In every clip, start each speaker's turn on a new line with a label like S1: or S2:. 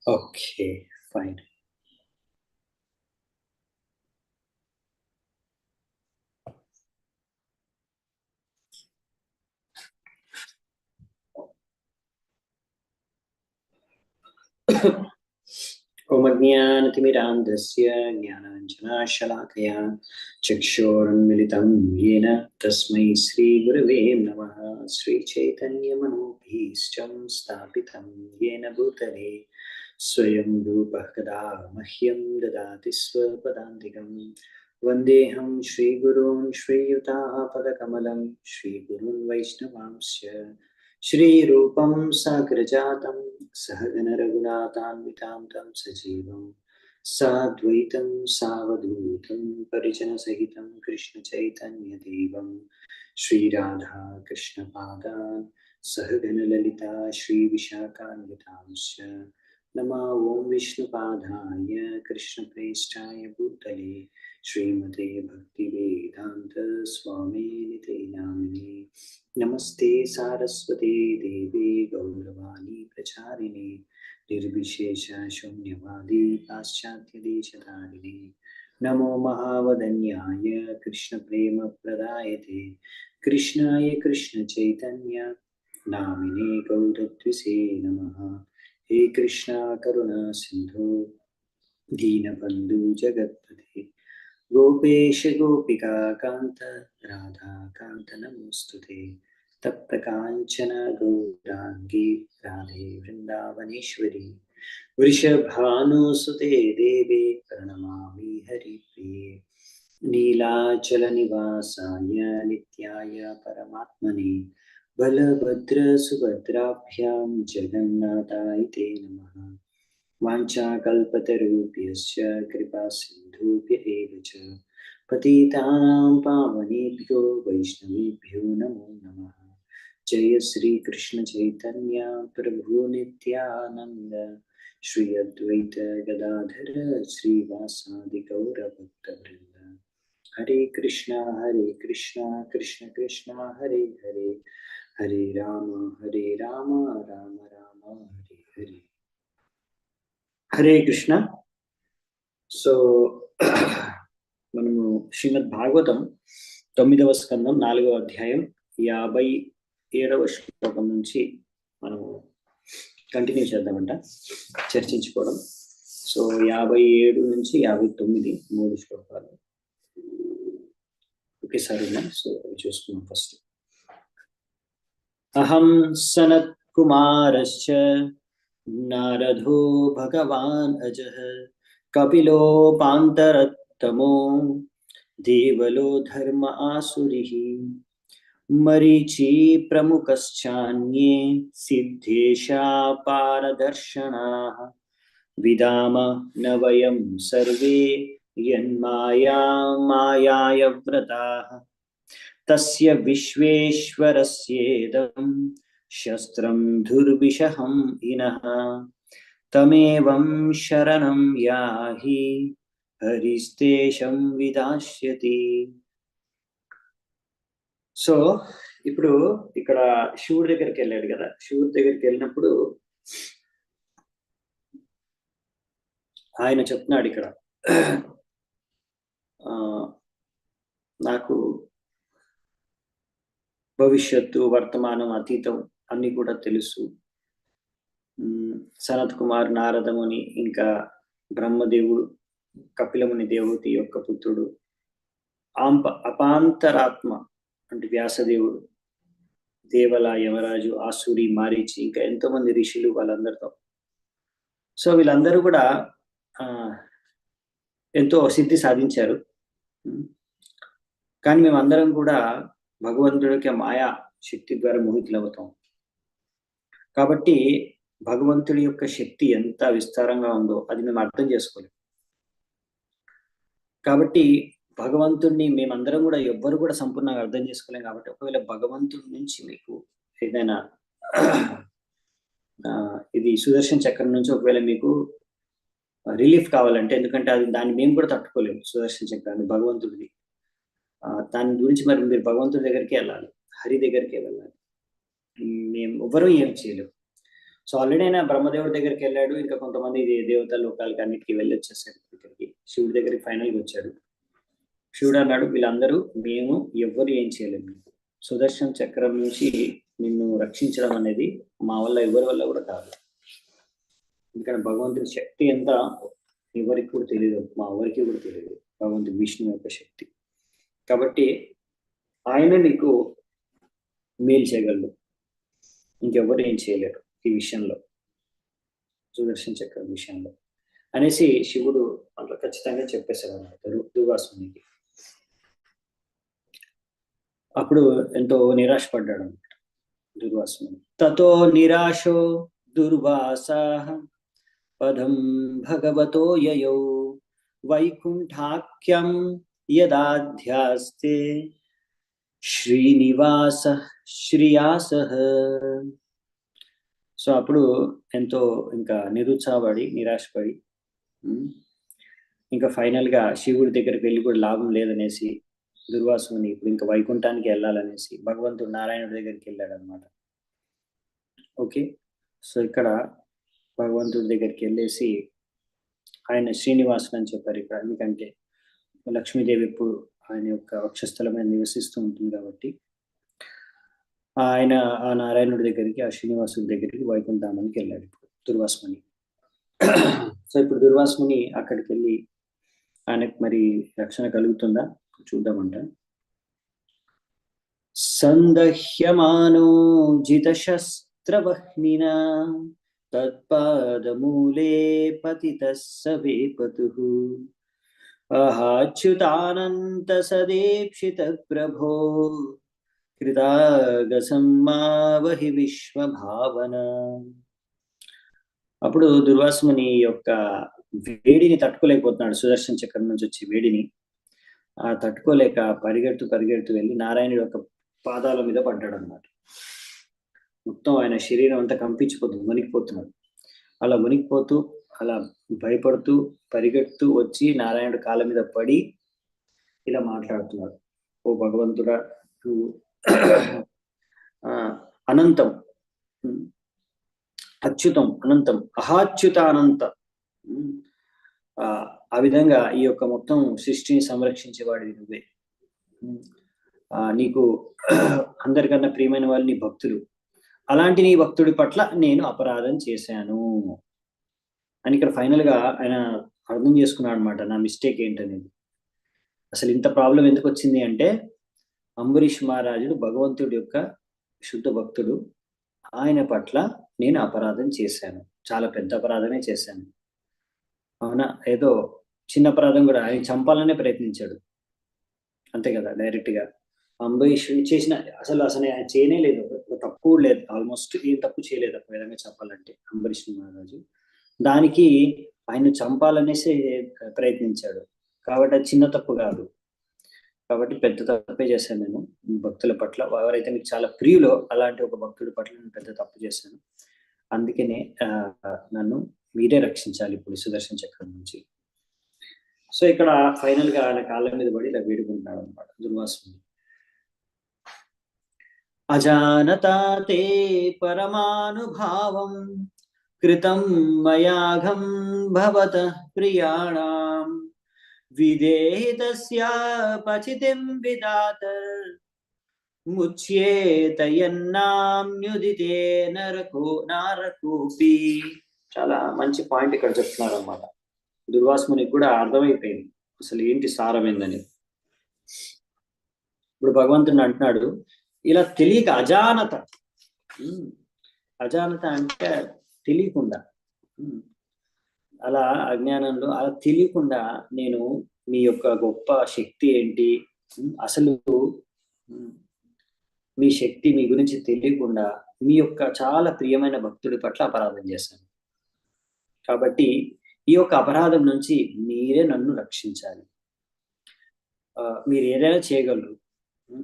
S1: Okay, fine. ओमज्ञानतिमिरान्धस्य ज्ञानाञ्जनाशलाकया चक्षुरुन्मिलितं येन तस्मै श्रीगुरवे नमः। श्रीचैतन्यमनोभीष्टं स्थापितं येन भूतले स्वयं रूपः कदा मह्यं ददाति स्वपदान्तिकं। वन्देऽहं श्रीगुरून् श्रीयुतापदकमलं श्रीगुरून् वैष्णवांश्च श्रीरूपं साग्रजातं सहगणरघुनाथान्वितां तं सजीवं साद्वैतं सावधूतं परिजनसहितं कृष्णचैतन्यदेवं श्रीराधा कृष्णपादान् सहगणललिता श्रीविशाखान्वितांश्च नमो ॐ विष्णुपादाय कृष्णप्रेष्ठाय भूतले श्रीमते भक्तिवेदान्त स्वामिनिते नामिने। नमस्ते सारस्वती देवी गौरवाणी प्रचारिणे निर्विशेष शून्यवादी पाश्चात्यदेशधारिणे। नमो महावदन्याय कृष्णप्रेम प्रदायते कृष्णाय कृष्णचैतन्य नामिने गौरद्विषे नमः। हे कृष्णा करुणा सिन्धु दीनबन्धु जगत्पते गोपेश गोपिका कान्त राधा कान्त नमोस्तुते। तप्त काञ्चन गौराङ्गी राधे वृन्दावनेश्वरी वृषभानुसुते देवे प्रणमामि हरिप्रिये। नीलाचलनिवासाय नित्याय परमात्मने बलभद्रसुभद्राभ्यां जगन्नाथाय ते नमः। वाञ्छाकल्पतरुभ्यश्च कृपासिन्धुभ्य एव च पतितानां पावनेभ्यो वैष्णवेभ्यो नमो नमः। जय श्रीकृष्ण चैतन्य प्रभु नित्यानन्द श्री अद्वैत गदाधर श्रीवासादि गौरभक्तवृन्द। हरे कृष्णा कृष्ण कृष्ण हरे हरे हरे राम राम राम हरे हरे। హరే కృష్ణ. సో మనము శ్రీమద్ భాగవతం 9వ స్కందం 4వ అధ్యాయం 57వ శ్లోకం నుంచి మనము కంటిన్యూ చేద్దామంట చర్చించుకోవడం. సో 57 నుంచి 59 3 శ్లోకాలు ఒకేసారి ఉన్నాయి. సో అవి చూసుకున్నాం. ఫస్ట్ అహం సనత్ కుమారశ్చ नारदो भगवान् अजः कपिलोपान्तरतमो देवलो धर्म आसुरिः मरीचि प्रमुखश्चान्ये सिद्धेशा पारदर्शनाः विदाम न वयं सर्वे यन्मायाय व्रताः तस्य विश्वेश्वरस्येदं शस्त्रं दुर्विषहं इनः तमेवं शरणं याहि హరిస్తేషం విదాస్యతి. సో ఇప్పుడు ఇక్కడ శివుడి దగ్గరికి వెళ్ళాడు కదా. శివుడి దగ్గరికి వెళ్ళినప్పుడు ఆయన చెప్తున్నాడు ఇక్కడ నాకు భవిష్యత్తు వర్తమానం అతీతం అన్ని కూడా తెలుసు. సనత్ కుమార్ నారదముని ఇంకా బ్రహ్మదేవుడు కపిలముని దేవతి యొక్క పుత్రుడు అపాంతరాత్మ అంటే వ్యాసదేవుడు దేవల యమరాజు ఆసురి మారీచి ఇంకా ఎంతో మంది ఋషులు వాళ్ళందరితో. సో వీళ్ళందరూ కూడా ఎంతో సిద్ధి సాధించారు. కానీ మేమందరం కూడా భగవంతుడికి మాయా శక్తి ద్వారా మోహితులవుతాం. కాబట్టి భగవంతుడి యొక్క శక్తి ఎంత విస్తారంగా ఉందో అది మేము అర్థం చేసుకోలేము. కాబట్టి భగవంతుడిని మేమందరం కూడా ఎవ్వరు కూడా సంపూర్ణంగా అర్థం చేసుకోలేం. కాబట్టి ఒకవేళ భగవంతుడి నుంచి మీకు ఏదైనా ఇది సుదర్శన చక్రం నుంచి ఒకవేళ మీకు రిలీఫ్ కావాలంటే, ఎందుకంటే అది దాన్ని మేము కూడా తట్టుకోలేము సుదర్శన చక్రాన్ని భగవంతుడిది. దాని గురించి మరి మీరు భగవంతుడి దగ్గరికి వెళ్ళాలి, హరి దగ్గరికి వెళ్ళాలి. మేము ఎవ్వరూ ఏం చేయలేము. సో ఆల్రెడీ ఆయన బ్రహ్మదేవుడి దగ్గరికి వెళ్ళాడు, ఇంకా కొంతమంది దేవతా లోకాలకి అన్నిటికీ వెళ్ళి వచ్చేసాడు ఇక్కడికి, శివుడి దగ్గరికి ఫైనల్గా వచ్చాడు. శివుడు అన్నాడు, వీళ్ళందరూ మేము ఎవ్వరు ఏం చేయలేము, సుదర్శన చక్రం నుంచి నిన్ను రక్షించడం అనేది మా వల్ల ఎవరి వల్ల కూడా కాదు, ఎందుకంటే భగవంతుడి శక్తి ఎంత ఎవరికి కూడా తెలియదు, మా ఎవరికి కూడా తెలియదు భగవంతుడి విష్ణు యొక్క శక్తి. కాబట్టి ఆయన నీకు మేలు చేయగలడు, ఇంకెవ్వరు ఏం చేయలేరు ఈ విషయంలో, సుదర్శన చక్రం విషయంలో అనేసి శివుడు అట్లా ఖచ్చితంగా చెప్పేశాడు అన్నమాట దుర్వాసునికి. అప్పుడు ఎంతో నిరాశపడ్డాడు అనమాట దుర్వాసుని. తతో నిరాశో దుర్వాసః పదం భగవతో యయౌ వైకుంఠాఖ్యం యదాధ్యాస్తే శ్రీనివాస శ్రీయాసః. సో అప్పుడు ఎంతో ఇంకా నిరుత్సాహపడి నిరాశపడి ఇంకా ఫైనల్ గా శివుడి దగ్గరికి వెళ్ళి కూడా లాభం లేదనేసి దుర్వాసుని ఇప్పుడు ఇంకా వైకుంఠానికి వెళ్ళాలనేసి భగవంతుడు నారాయణుడి దగ్గరికి వెళ్ళాడు అనమాట. ఓకే, సో ఇక్కడ భగవంతుడి దగ్గరికి వెళ్ళేసి ఆయన శ్రీనివాసుడు అని చెప్పారు ఇక్కడ, ఎందుకంటే లక్ష్మీదేవి ఎప్పుడు ఆయన యొక్క వక్షస్థలం మీద నివసిస్తూ ఉంటుంది కాబట్టి ఆయన ఆ నారాయణుడి దగ్గరికి, ఆ శ్రీనివాసుడి దగ్గరికి వైకుంఠానికి వెళ్ళాడు ఇప్పుడు దుర్వాసుని. సో ఇప్పుడు దుర్వాసుని అక్కడికి వెళ్ళి ఆయనకు మరి రక్షణ కలుగుతుందా చూద్దామంట. సందహ్యమానో జితశస్త్రవహ్నినా తత్పాదమూలే పతితః స వేపతుః అహాచ్యుతానంత సదేప్సిత ప్రభో కృతాగసమ్మావహి విశ్వభావన. అప్పుడు దుర్వాసుని యొక్క వేడిని తట్టుకోలేకపోతున్నాడు, సుదర్శన చక్రం నుంచి వచ్చే వేడిని ఆ తట్టుకోలేక పరిగెడుతూ వెళ్ళి నారాయణుడి యొక్క పాదాల మీద పడ్డాడు అన్నమాట. మొత్తం ఆయన శరీరం అంతా కంపించిపోతుంది, వణికిపోతున్నాడు. అలా వణికిపోతూ అలా భయపడుతూ పరిగెడుతూ వచ్చి నారాయణుడి కాళ్ళ మీద పడి ఇలా మాట్లాడుతున్నాడు, ఓ భగవంతుడా నువ్వు అనంతం, అచ్యుతం అనంతం, అహాచ్యుత అనంత, ఆ విధంగా ఈ యొక్క మొత్తం సృష్టిని సంరక్షించేవాడివి నువ్వే, నీకు అందరికన్నా ప్రియమైన వాళ్ళు నీ భక్తులు, అలాంటి నీ భక్తుడి పట్ల నేను అపరాధం చేశాను అని ఇక్కడ ఫైనల్ గా ఆయన అర్థం చేసుకున్నాడు అనమాట, నా మిస్టేక్ ఏంటనేది. అసలు ఇంత ప్రాబ్లం ఎందుకు వచ్చింది అంటే అంబరీష్ మహారాజుడు భగవంతుడి యొక్క శుద్ధ భక్తుడు, ఆయన పట్ల నేను అపరాధం చేశాను, చాలా పెద్ద అపరాధమే చేశాను. అవునా, ఏదో చిన్న అపరాధం కూడా ఆయన చంపాలనే ప్రయత్నించాడు అంతే కదా, డైరెక్ట్ గా అంబరీష్ చేసిన అసలు ఆయన చేయనే లేదు, తప్పు లేదు, ఆల్మోస్ట్ ఏం తప్పు చేయలేదు ఒక విధంగా చెప్పాలంటే అంబరీష్ మహారాజు. దానికి ఆయన చంపాలనేసి ప్రయత్నించాడు కాబట్టి అది చిన్న తప్పు కాదు, కాబట్టి పెద్ద తప్పే చేశాను నేను భక్తుల పట్ల, ఎవరైతే మీకు చాలా ప్రియులో అలాంటి ఒక భక్తుడి పట్ల నేను పెద్ద తప్పు చేశాను, అందుకనే నన్ను మీరే రక్షించాలి ఇప్పుడు సుదర్శన చక్రం నుంచి. సో ఇక్కడ ఫైనల్ గా ఆయన కాళ్ళ మీద పడి ఇలా వేడుకుంటున్నాడు అనమాట దుర్వాసుని. అజానతాతే పరమానుభావం కృతం మయాఘం భవతః ప్రియాణాం విదేహితస్య పచితిం విదాత ముచ్యేతయన్నామ్యుదితే నరకోపి. చాలా మంచి పాయింట్ ఇక్కడ చెప్తున్నారు అన్నమాట. దుర్వాసునికి కూడా అర్థమైపోయింది అసలు ఏంటి సారమైందని. ఇప్పుడు భగవంతుని అంటున్నాడు ఇలా తెలియక, అజానత, అజానత అంటే తెలియకుండా, అలా అజ్ఞానంలో అలా తెలియకుండా నేను మీ యొక్క గొప్ప శక్తి ఏంటి, అసలు మీ శక్తి మీ గురించి తెలియకుండా మీ యొక్క చాలా ప్రియమైన భక్తుడి పట్ల అపరాధం చేశాను. కాబట్టి ఈ యొక్క అపరాధం నుంచి మీరే నన్ను రక్షించాలి. మీరు ఏదైనా చేయగలరు.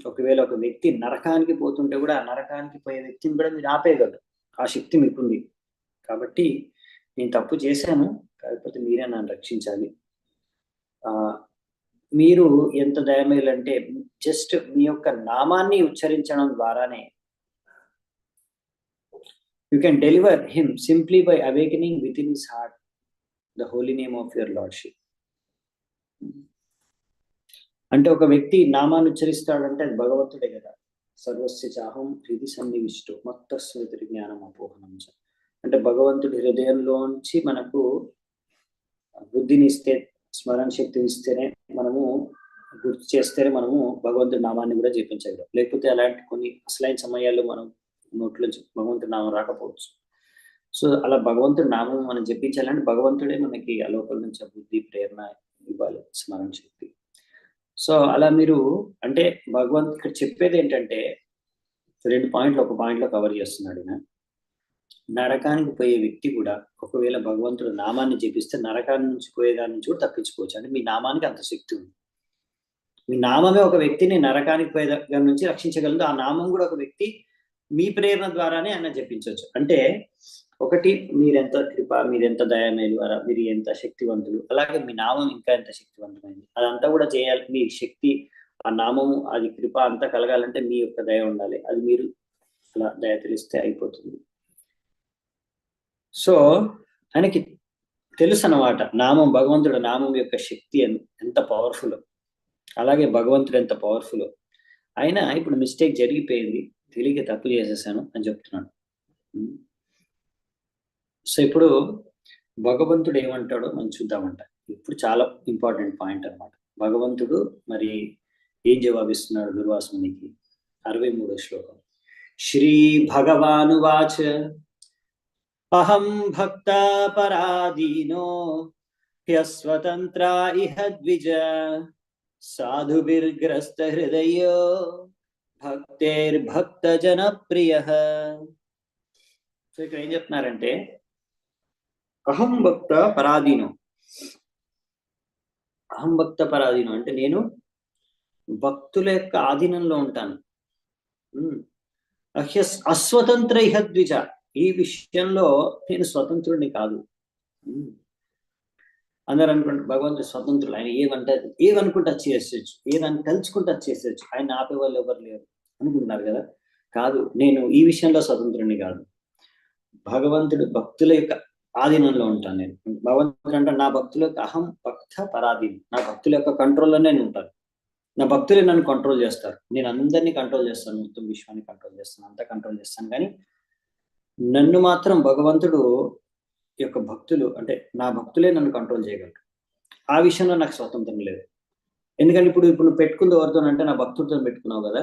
S1: ఒకవేళ ఒక వ్యక్తి నరకానికి పోతుంటే కూడా ఆ నరకానికి పోయే వ్యక్తిని కూడా మీరు ఆపేయగలరు, ఆ శక్తి మీకుంది. కాబట్టి నేను తప్పు చేశాను, కాకపోతే మీరే నన్ను రక్షించాలి. మీరు ఎంత దయమేలంటే జస్ట్ మీ యొక్క నామాన్ని ఉచ్చరించడం ద్వారానే you can deliver him simply by awakening with in his heart the holy name of your lordship. అంటే ఒక వ్యక్తి నామాన్ని ఉచ్చరిస్తాడంటే అది భగవంతుడే కదా. సర్వస్య చాహం హృది సన్నివిష్టు మొత్త స్మృతి జ్ఞానం అపోహనం. అంటే భగవంతుడి హృదయంలోంచి మనకు బుద్ధిని ఇస్తే, స్మరణ శక్తిని ఇస్తేనే, మనము గుర్తు చేస్తేనే మనము భగవంతుడి నామాన్ని కూడా జపించగలం. లేకపోతే అలాంటి కొన్ని అసలైన సమయాల్లో మనం నోట్లోంచి భగవంతుడి నామం రాకపోవచ్చు. సో అలా భగవంతుడి నామం మనం జపించాలంటే భగవంతుడే మనకి ఆ లోపల నుంచి ఆ బుద్ధి ప్రేరణ ఇవ్వాలి, స్మరణ శక్తి. సో అలా మీరు అంటే ఇక్కడ చెప్పేది ఏంటంటే 2 పాయింట్లు ఒక పాయింట్లో కవర్ చేస్తున్నాడు ఈయన. నరకానికి పోయే వ్యక్తి కూడా ఒకవేళ భగవంతుడు నామాన్ని జపిస్తే నరకాన్ని నుంచి పోయేదాని నుంచి కూడా తప్పించుకోవచ్చు. అంటే మీ నామానికి అంత శక్తి ఉంది. మీ నామమే ఒక వ్యక్తిని నరకానికి పోయే దగ్గర నుంచి రక్షించగలదు. ఆ నామం కూడా ఒక వ్యక్తి మీ ప్రేరణ ద్వారానే ఆయన జపించవచ్చు. అంటే ఒకటి, మీరెంత కృప, మీరెంత దయామేలు, మీరు ఎంత శక్తివంతులు, అలాగే మీ నామం ఇంకా ఎంత శక్తివంతమైంది. అదంతా కూడా చేయాలి. మీ శక్తి, ఆ నామము, అది కృప అంతా కలగాలంటే మీ యొక్క దయ ఉండాలి. అది మీరు అలా దయ తెలిస్తే అయిపోతుంది. సో ఆయనకి తెలుసు అన్నమాట నామం, భగవంతుడు నామం యొక్క శక్తి ఎంత పవర్ఫుల్, అలాగే భగవంతుడు ఎంత పవర్ఫుల్. అయినా ఇప్పుడు మిస్టేక్ జరిగిపోయింది, తెలియక తప్పు చేసేసాను అని చెప్తున్నాడు. సో ఇప్పుడు భగవంతుడు ఏమంటాడో మనం చూద్దామంట. ఇప్పుడు చాలా ఇంపార్టెంట్ పాయింట్ అన్నమాట. భగవంతుడు మరి ఏం జవాబిస్తున్నాడు దుర్వాసునికి. 63వ శ్లోకం. శ్రీ భగవానువాచ అహం భక్త పరాధీనో హ్యస్వతంత్ర ఇహ ద్విజ సాధుభిర్గ్రస్త హృదయో భక్తేర్భక్త జనప్రియ. సో ఇక్కడ ఏం చెప్తున్నారంటే అహం భక్త పరాధీనం. అహం భక్త పరాధీనం అంటే నేను భక్తుల యొక్క ఆధీనంలో ఉంటాను. అస్వతంత్ర ఇహ ద్విజ, ఈ విషయంలో నేను స్వతంత్రుడిని కాదు. అందరూ అనుకుంటే భగవంతుడు స్వతంత్రుడు, ఆయన ఏమనుకుంటే అది చేసేయచ్చు, ఏదని తలుచుకుంటే అది చేసేయచ్చు, ఆయన ఆపే వాళ్ళు ఎవరు లేరు అనుకుంటున్నారు కదా. కాదు, నేను ఈ విషయంలో స్వతంత్రుడిని కాదు. భగవంతుడు భక్తుల యొక్క ఆధీనంలో ఉంటాను నేను. భగవంతుడు అంటే నా భక్తుల యొక్క అహం భక్త పరాధీనం, నా భక్తుల యొక్క కంట్రోల్లోనే నేను ఉంటాను. నా భక్తులే నన్ను కంట్రోల్ చేస్తారు. నేను అందరినీ కంట్రోల్ చేస్తాను, మొత్తం విశ్వాన్ని కంట్రోల్ చేస్తాను, అంతా కంట్రోల్ చేస్తాను. కానీ నన్ను మాత్రం భగవంతుడు యొక్క భక్తులు అంటే నా భక్తులే నన్ను కంట్రోల్ చేయగలరు. ఆ విషయంలో నాకు స్వతంత్రం లేదు. ఎందుకంటే ఇప్పుడు నువ్వు పెట్టుకుంది ఎవరితోనంటే నా భక్తుడితో పెట్టుకున్నావు కదా.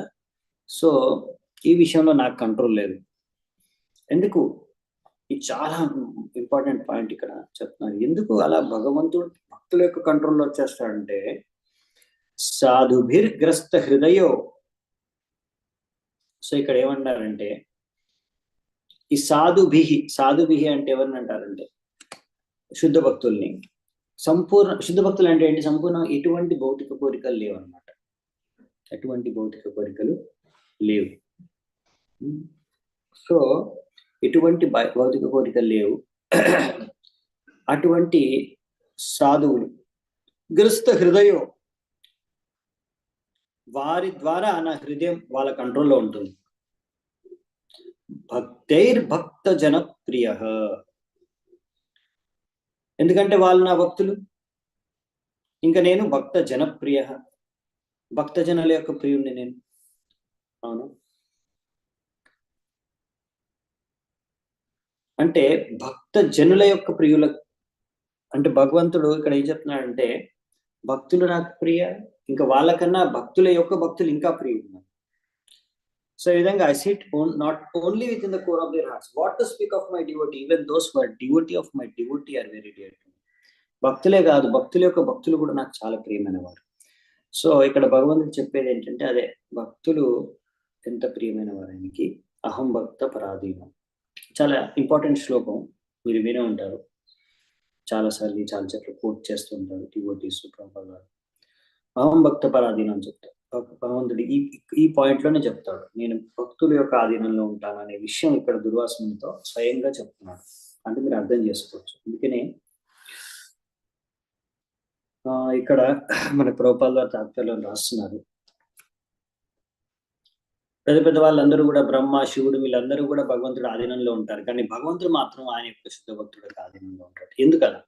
S1: సో ఈ విషయంలో నాకు కంట్రోల్ లేదు. ఎందుకు? ఇది చాలా ఇంపార్టెంట్ పాయింట్ ఇక్కడ చెప్తున్నాను. ఎందుకు అలా భగవంతుడు భక్తుల యొక్క కంట్రోల్లో వచ్చేస్తాడంటే సాధుభిర్గ్రస్త హృదయో. సో ఇక్కడ ఏమన్నారంటే ఈ సాధుభిహి అంటే ఎవరిని అంటారంటే శుద్ధ భక్తుల్ని. శుద్ధ భక్తులు అంటే ఏంటి? సంపూర్ణ ఎటువంటి భౌతిక కోరికలు లేవు అన్నమాట. ఎటువంటి భౌతిక కోరికలు లేవు. సో ఎటువంటి భౌతిక కోరికలు లేవు. అటువంటి సాధువులు గ్రస్త హృదయం, వారి ద్వారా నా హృదయం వాళ్ళ కంట్రోల్లో ఉంటుంది. భక్తైర్భక్త జనప్రియ, ఎందుకంటే వాళ్ళు నా భక్తులు. ఇంకా నేను భక్త జనప్రియ, భక్త జనుల యొక్క ప్రియుణ్ణి నేను. అవును, అంటే భక్త జనుల యొక్క ప్రియుల అంటే భగవంతుడు ఇక్కడ ఏం చెప్తున్నాడంటే భక్తులు నాకు ప్రియ, ఇంకా వాళ్ళకన్నా భక్తుల యొక్క భక్తులు ఇంకా ప్రియులు. సో ఈ విధంగా I sit not only within the core of their hearts. What to speak of my devotee? Even those who are devotee of my devotee are very dear to me. భక్తులే కాదు, భక్తుల యొక్క భక్తులు కూడా నాకు చాలా ప్రియమైన వారు. సో ఇక్కడ భగవంతుడు చెప్పేది ఏంటంటే అదే, భక్తులు ఎంత ప్రియమైన వారు ఆయనకి. అహం భక్త పరాధీనం చాలా ఇంపార్టెంట్ శ్లోకం, మీరు వినే ఉంటారు చాలాసార్లు, చాలా చోట్ల కోట్ చేస్తూ ఉంటారు డివోటీస్, ప్రభుపాద గారు. అహం భక్త పరాధీనం అని చెప్తారు భగవంతుడు. ఈ పాయింట్ లోనే చెప్తాడు నేను భక్తుల యొక్క ఆధీనంలో ఉంటాను అనే విషయం ఇక్కడ దుర్వాసునితో స్వయంగా చెప్తున్నాడు. అంటే మీరు అర్థం చేసుకోవచ్చు. అందుకనే ఇక్కడ మన ప్రభుపాద గారు తాత్పర్యంలో రాస్తున్నారు, పెద్ద పెద్ద వాళ్ళందరూ కూడా బ్రహ్మ, శివుడు వీళ్ళందరూ కూడా భగవంతుడి ఆధీనంలో ఉంటారు. కానీ భగవంతుడు మాత్రం ఆయన యొక్క శుద్ధ భక్తుడి ఆధీనంలో ఉంటాడు. ఎందుకలా?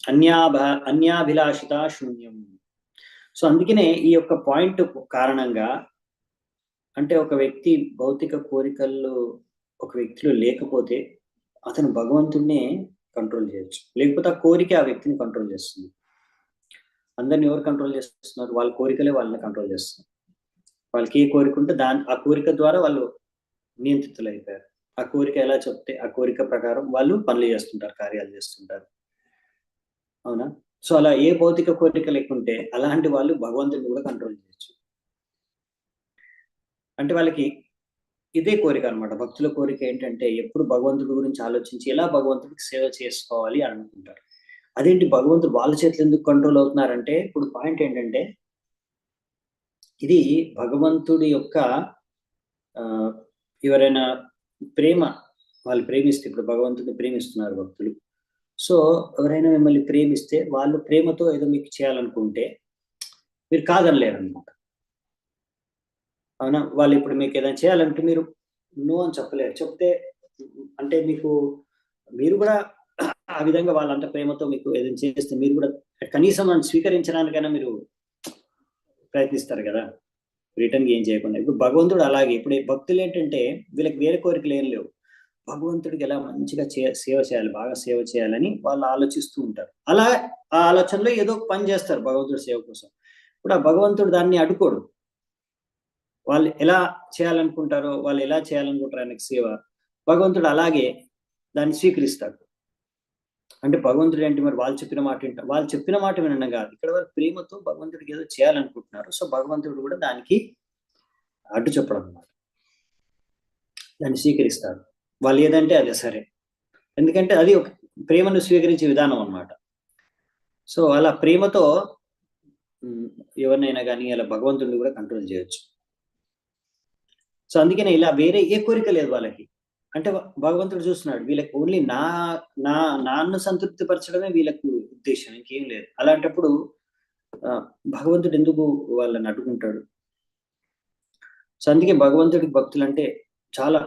S1: అన్యాభ అన్యాభిలాషిత శూన్యం. సో అందుకనే ఈ యొక్క పాయింట్ కారణంగా, అంటే ఒక వ్యక్తి భౌతిక కోరికల్లో ఒక వ్యక్తిలో లేకపోతే అతను భగవంతుడినే కంట్రోల్ చేయొచ్చు. లేకపోతే ఆ కోరిక ఆ వ్యక్తిని కంట్రోల్ చేస్తుంది. అందరిని ఎవరు కంట్రోల్ చేస్తున్నారు? వాళ్ళ కోరికలే వాళ్ళని కంట్రోల్ చేస్తున్నారు. వాళ్ళకి ఏ కోరిక ఉంటే ఆ కోరిక ద్వారా వాళ్ళు నియంత్రితులైపోయారు. ఆ కోరిక ఎలా చెప్తే ఆ కోరిక ప్రకారం వాళ్ళు పనులు చేస్తుంటారు, కార్యాలు చేస్తుంటారు. అవునా? సో అలా ఏ భౌతిక కోరిక లేకుంటే అలాంటి వాళ్ళు భగవంతుడిని కూడా కంట్రోల్ చేయొచ్చు. అంటే వాళ్ళకి ఇదే కోరిక అనమాట. భక్తుల కోరిక ఏంటంటే ఎప్పుడు భగవంతుడి గురించి ఆలోచించి ఎలా భగవంతుడికి సేవ చేసుకోవాలి అని అనుకుంటారు. అదేంటి భగవంతుడు వాళ్ళ చేతిలో ఎందుకు కంట్రోల్ అవుతున్నారంటే, ఇప్పుడు పాయింట్ ఏంటంటే, ఇది భగవంతుడి యొక్క ఎవరైనా ప్రేమ, వాళ్ళు ప్రేమిస్తే, ఇప్పుడు భగవంతుడిని ప్రేమిస్తున్నారు భక్తులు. సో ఎవరైనా మిమ్మల్ని ప్రేమిస్తే వాళ్ళు ప్రేమతో ఏదో మీకు చేయాలనుకుంటే మీరు కాదనలేరనమాట. అవునా? వాళ్ళు ఇప్పుడు మీకు ఏదైనా చేయాలంటే మీరు నో అని చెప్పలేరు. చెప్తే అంటే మీరు కూడా ఆ విధంగా వాళ్ళంత ప్రేమతో మీకు ఏదైనా చేస్తే మీరు కూడా కనీసం అని స్వీకరించడానికైనా మీరు ప్రయత్నిస్తారు కదా! రిటర్న్‌గా ఏం చేయకుండా. ఇప్పుడు భగవంతుడు అలాగే. ఇప్పుడు ఈ భక్తులు ఏంటంటే వీళ్ళకి వేరే కోరికలు ఏం లేవు. భగవంతుడికి ఎలా మంచిగా సేవ చేయాలి, బాగా సేవ చేయాలని వాళ్ళు ఆలోచిస్తూ ఉంటారు. అలా ఆ ఆలోచనలో ఏదో ఒక పని చేస్తారు భగవంతుడి సేవ కోసం. ఇప్పుడు ఆ భగవంతుడు దాన్ని అడ్డుకోడు. వాళ్ళు ఎలా చేయాలనుకుంటారో, వాళ్ళు ఎలా చేయాలనుకుంటారో ఆయనకి సేవ, భగవంతుడు అలాగే దాన్ని స్వీకరిస్తాడు. అంటే భగవంతుడు ఏంటి మరి వాళ్ళు చెప్పిన మాట వినడం కాదు. ఇక్కడ వాళ్ళు ప్రేమతో భగవంతుడికి ఏదో చేయాలనుకుంటున్నారు. సో భగవంతుడు కూడా దానికి అడ్డు చెప్పడం అన్నమాట. దాన్ని స్వీకరిస్తాడు. వాళ్ళు ఏదంటే అదే సరే. ఎందుకంటే అది ఒక ప్రేమను స్వీకరించే విధానం అన్నమాట. సో అలా ప్రేమతో ఎవరినైనా గాని అలా భగవంతుడిని కూడా కంట్రోల్ చేయొచ్చు. సో అందుకనే ఇలా వేరే ఏ కోరిక లేదు వాళ్ళకి. అంటే భగవంతుడు చూస్తున్నాడు. వీళ్ళకి ఓన్లీ నా నా నన్ను సంతృప్తి పరచడమే వీళ్ళకు ఉద్దేశ్యం. ఇంకేం లేదు. అలాంటప్పుడు భగవంతుడు ఎందుకు వాళ్ళని అడ్డుకుంటాడు? సో అందుకే భగవంతుడికి భక్తులంటే చాలా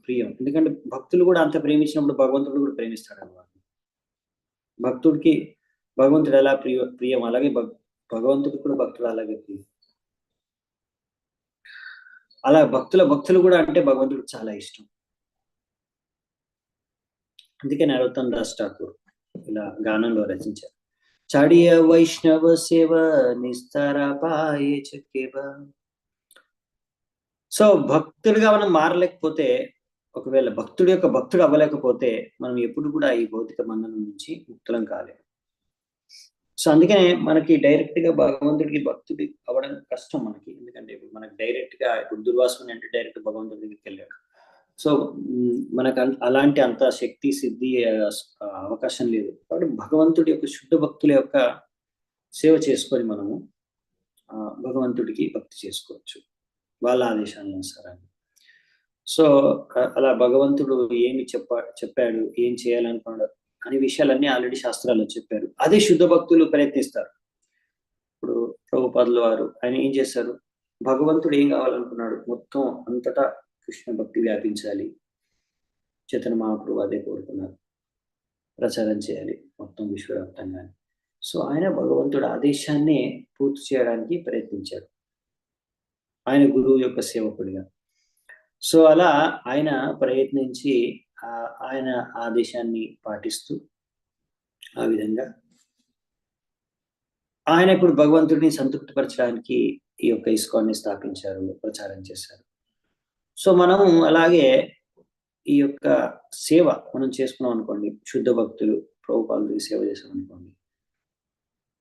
S1: ప్రియం. ఎందుకంటే భక్తులు కూడా అంత ప్రేమించినప్పుడు భగవంతుడు కూడా ప్రేమిస్తాడన్నమాట. భక్తుడికి భగవంతుడు ఎలా ప్రియం అలాగే భగవంతుడికి కూడా భక్తుడు అలాగే ప్రియం. అలా భక్తులు కూడా అంటే భగవంతుడికి చాలా ఇష్టం. అందుకే నరోత్తమ్ దాస్ ఠాకూర్ ఇలా గానంలో రచించారు. చాడియ వైష్ణవ సేవ నిస్తార పాయే చకేవ. సో భక్తుడిగా మనం మారలేకపోతే, ఒకవేళ భక్తుడు అవ్వలేకపోతే మనం ఎప్పుడు కూడా ఈ భౌతిక బంధనం నుంచి ముక్తులం కాలేము. సో అందుకనే మనకి డైరెక్ట్ గా భగవంతుడికి భక్తుడి అవ్వడం కష్టం మనకి. ఎందుకంటే ఇప్పుడు మనకి డైరెక్ట్ గా ఇప్పుడు దుర్వాసుని అంటే డైరెక్ట్ భగవంతుడి దగ్గరికి వెళ్ళాడు. సో మనకు అలాంటి అంత శక్తి సిద్ధి అవకాశం లేదు. కాబట్టి భగవంతుడి యొక్క శుద్ధ భక్తుల యొక్క సేవ చేసుకొని మనము భగవంతుడికి భక్తి చేసుకోవచ్చు వాళ్ళ ఆదేశానుసారాన్ని. సో అలా భగవంతుడు ఏమి చెప్పాడు, ఏం చేయాలనుకున్నాడు అనే విషయాలన్నీ ఆల్రెడీ శాస్త్రాల్లో చెప్పారు. అదే శుద్ధ భక్తులు ప్రయత్నిస్తారు. ఇప్పుడు ప్రభుపాదుల వారు ఆయన ఏం చేశారు? భగవంతుడు ఏం కావాలనుకున్నాడు? మొత్తం అంతటా కృష్ణ భక్తి వ్యాపించాలి. చైతన్య మహాప్రభు అదే కోరుకున్నారు. ప్రచారం చేయాలి మొత్తం విశ్వవ్యాప్తంగా. సో ఆయన భగవంతుడి ఆదేశాన్ని పూర్తి చేయడానికి ప్రయత్నించాడు. ఆయన గురువు యొక్క సేవకుడిగా. సో అలా ఆయన ప్రయత్నించి ఆయన ఆదేశాన్ని పాటిస్తూ ఆ విధంగా ఆయన ఇప్పుడు భగవంతుడిని సంతృప్తిపరచడానికి ఈ యొక్క ఇస్కాన్ని స్థాపించారు, ప్రచారం చేశారు. సో మనము అలాగే ఈ యొక్క సేవ మనం చేసుకున్నాం అనుకోండి, శుద్ధ భక్తులు ప్రభుపాదులకి సేవ చేసాం అనుకోండి,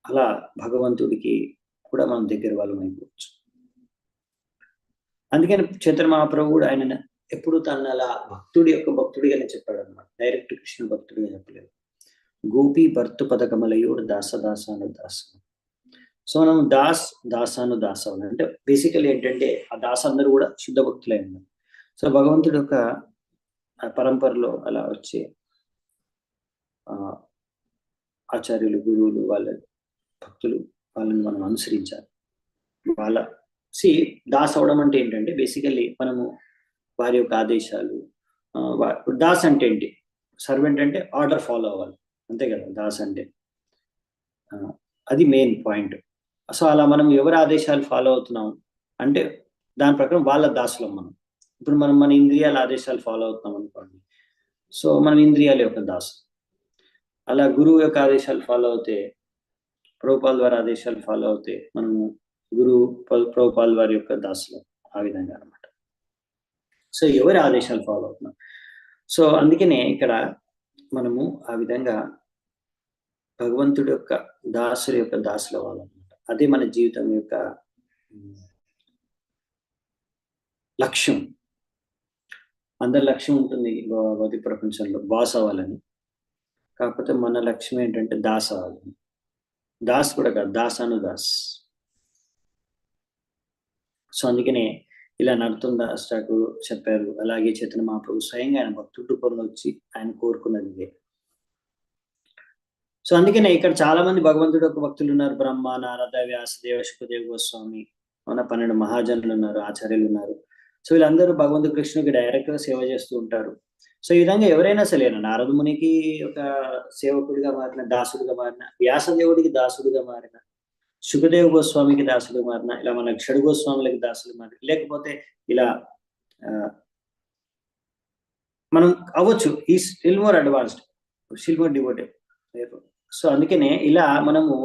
S1: అలా భగవంతుడికి కూడా మనం దగ్గర వాళ్ళం అయిపోవచ్చు. అందుకని చైతన్య మహాప్రభు కూడా ఆయన ఎప్పుడు తన అలా భక్తుడిగానే చెప్పాడు అనమాట. డైరెక్ట్ కృష్ణ భక్తుడిగా చెప్పలేదు. గోపి భర్తు పదకమలయోడు దాసను దాస. సో మనం దాసాను దాసవన్ అంటే బేసికలీ ఏంటంటే ఆ దాస అందరూ కూడా శుద్ధ భక్తులై ఉన్నారు. సో భగవంతుడి యొక్క పరంపరలో అలా వచ్చే ఆచార్యులు, గురువులు, వాళ్ళ భక్తులు, వాళ్ళని మనం అనుసరించాలి. వాళ్ళ సి దాస్ అవడం అంటే ఏంటంటే బేసికల్లీ మనము వారి యొక్క ఆదేశాలు, దాస్ అంటే ఏంటి, సర్వెంట్ అంటే ఆర్డర్ ఫాలో అవ్వాలి, అంతే కదా దాస్ అంటే. ఆ, అది మెయిన్ పాయింట్. సో అలా మనం ఎవరి ఆదేశాలు ఫాలో అవుతున్నాం అంటే దాని ప్రకారం వాళ్ళ దాసులం మనం. ఇప్పుడు మనం మన ఇంద్రియాల ఆదేశాలు ఫాలో అవుతున్నాం అనుకోండి, సో మనం ఇంద్రియాల యొక్క దాసు. అలా గురువు యొక్క ఆదేశాలు ఫాలో అవుతే, ప్రభుపాల్ వారి ఆదేశాలు ఫాలో అవుతే మనము గురువు ప్రభుపాల్ వారి యొక్క దాసులం. ఆ విధంగా అనమాట. సో ఎవరి ఆదేశాలు ఫాలో అవుతున్నాం. సో అందుకనే ఇక్కడ మనము ఆ విధంగా భగవంతుడి యొక్క దాసుల యొక్క దాసులు అవ్వాలన్నమాట. అదే మన జీవితం యొక్క లక్ష్యం. అందరి లక్ష్యం ఉంటుంది భౌతిక ప్రపంచంలో బాస్ అవ్వాలని. కాకపోతే మన లక్ష్యం ఏంటంటే దాస్ అవ్వాలని. దాస్ కూడా కాదు, దాసాను దాస్. సో అందుకనే ఇలా నడుతున్న దాస్ ఠాకూర్ చెప్పారు. అలాగే చైతన్య మహాప్రభు స్వయంగా ఆయన భక్తుడి రూపంలో వచ్చి ఆయన కోరుకున్నది ఇదే. సో అందుకనే ఇక్కడ చాలా మంది భగవంతుడు యొక్క భక్తులు ఉన్నారు. బ్రహ్మ, నారద, వ్యాసదేవ, శుకదేవ గోస్వామి, మన 12 మహాజనులు ఉన్నారు, ఆచార్యులు ఉన్నారు. సో వీళ్ళందరూ భగవంతుడు కృష్ణుడికి డైరెక్ట్ గా సేవ చేస్తూ ఉంటారు. సో ఈ విధంగా ఎవరైనా సరే, నారద మునికి ఒక సేవకుడిగా మారిన, దాసుడిగా మారిన, వ్యాసదేవుడికి దాసుడిగా మారిన, శుకదేవ గోస్వామికి దాసుడు మారిన, ఇలా మన షడ్ గోస్వాములకి దాసుడు మారిన, లేకపోతే ఇలా మనం అవ్వచ్చు. ఈ still more advanced, still more devoted. So అందుకనే ఇలా మనము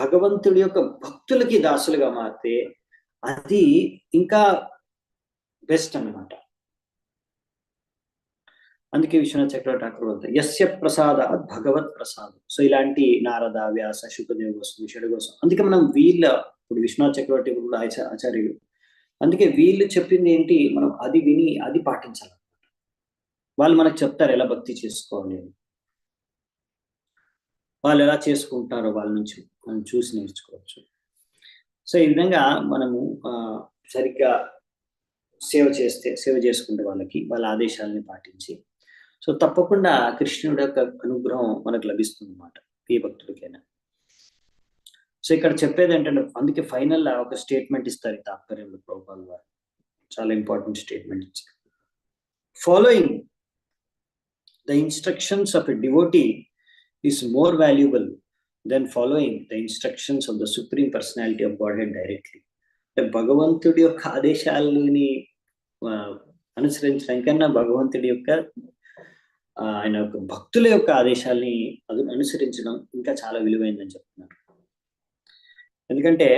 S1: భగవంతుడి యొక్క భక్తులకి దాసులుగా మారితే అది ఇంకా బెస్ట్ అన్నమాట. అందుకే విశ్వనాథ్ చక్రవర్తి ఠాకూర్ అంటారు, యస్య ప్రసాద భగవత్ ప్రసాదం. సో ఇలాంటి నారద, వ్యాస, శుకదేవ గోస్వామి, షడ్ గోస్వామి, అందుకే మనం ఇప్పుడు విశ్వనాథ్ చక్రవర్తి కూడా ఆచార్యులు, అందుకే వీళ్ళు చెప్పింది ఏంటి, మనం అది విని అది పాటించాలి. వాళ్ళు మనకు చెప్తారు ఎలా భక్తి చేసుకోవాలి అని. వాళ్ళు ఎలా చేసుకుంటారో వాళ్ళ నుంచి మనం చూసి నేర్చుకోవచ్చు. సో ఈ విధంగా మనము సరిగ్గా సేవ చేసుకుంటే వాళ్ళకి వాళ్ళ ఆదేశాలని పాటించి, సో తప్పకుండా కృష్ణుడి యొక్క అనుగ్రహం మనకు లభిస్తుంది అన్నమాట, ఏ భక్తుడికైనా. సో ఇక్కడ చెప్పేది ఏంటంటే, అందుకే ఫైనల్ ఒక స్టేట్మెంట్ ఇస్తారు ఈ తాత్పర్యంలో ప్రభుపాల్ వారు. చాలా ఇంపార్టెంట్ స్టేట్మెంట్ ఇచ్చారు. Following the instructions of a devotee is more valuable than following the instructions of the Supreme Personality of Godhead directly. భగవంతుడి యొక్క ఆదేశాలని అనుసరించడం కన్నా భగవంతుడి యొక్క ఆయన యొక్క భక్తుల యొక్క ఆదేశాలని అనుసరించడం ఇంకా చాలా విలువైందని చెప్తున్నారు. ఎందుకంటే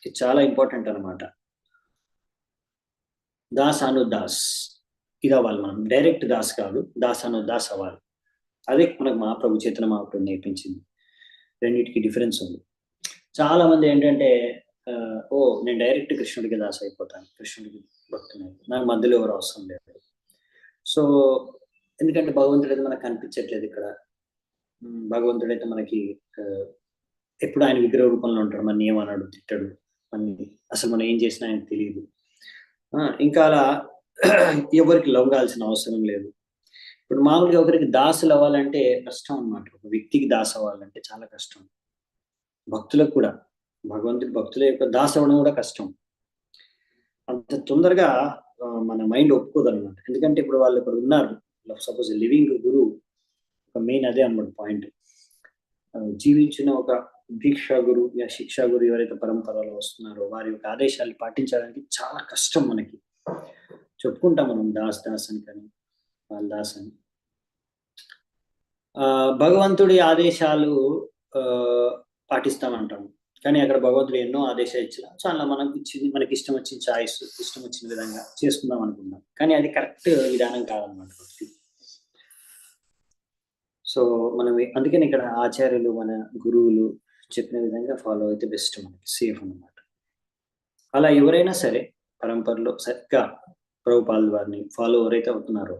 S1: ఇది చాలా ఇంపార్టెంట్ అనమాట. దాస్ అను దాస్ ఇది అవ్వాలి మనం, డైరెక్ట్ దాస్ కాదు, దాస్ అను దాస్ అవ్వాలి. అదే మనకు మహాప్రభు, చైతన్య మహాప్రభు నేర్పించింది. రెండింటికి డిఫరెన్స్ ఉంది. చాలా మంది ఏంటంటే నేను డైరెక్ట్ కృష్ణుడికి దాస్ అయిపోతాను, కృష్ణుడికి భక్తుని, నాకు మధ్యలో ఎవరు అవసరం లేదు. సో ఎందుకంటే భగవంతుడైతే మనకు కనిపించట్లేదు ఇక్కడ. భగవంతుడైతే మనకి ఎప్పుడు ఆయన విగ్రహ రూపంలో ఉంటాడు, మన ఏమన్నాడు, తిట్టడు, అసలు మనం ఏం చేసినా ఆయనకు తెలియదు. ఇంకా అలా ఎవరికి లొంగాల్సిన అవసరం లేదు. ఇప్పుడు మామూలుగా ఒకరికి దాసులు అవ్వాలంటే కష్టం అనమాట. ఒక వ్యక్తికి దాసు అవ్వాలంటే చాలా కష్టం. భక్తులకు కూడా, భగవంతుడి భక్తుల యొక్క దాసు అవ్వడం కూడా కష్టం. అంత తొందరగా మన మైండ్ ఒప్పుకోదు అనమాట. ఎందుకంటే ఇప్పుడు వాళ్ళు ఇక్కడ ఉన్నారు, సపోజ్ లివింగ్ గురు, ఒక మెయిన్ అదే అనమాట పాయింట్. జీవించిన ఒక దీక్షా గురు, శిక్షా గురు ఎవరైతే పరంపరలో వస్తున్నారో వారి యొక్క ఆదేశాలు పాటించడానికి చాలా కష్టం. మనకి చెప్పుకుంటాం మనం దాస్ దాస్ అని, కానీ వాళ్ళ దాస్ అని. భగవంతుడి ఆదేశాలు పాటిస్తామంటాం, కానీ అక్కడ భగవంతుడు ఎన్నో ఆదేశాలు ఇచ్చిన, సో అలా మనకి ఇష్టం వచ్చిన చాయిస్, ఇష్టం వచ్చిన విధంగా చేసుకుందాం అనుకుందాం, కానీ అది కరెక్ట్ విధానం కాదనమాట భక్తి. సో మనం అందుకని ఇక్కడ ఆచార్యులు, మన గురువులు చెప్పిన విధంగా ఫాలో అయితే బెస్ట్, మనకి సేఫ్ అన్నమాట. అలా ఎవరైనా సరే పరంపరలో సరిగ్గా ప్రభుపాల్ వారిని ఫాలో ఎవరైతే అవుతున్నారో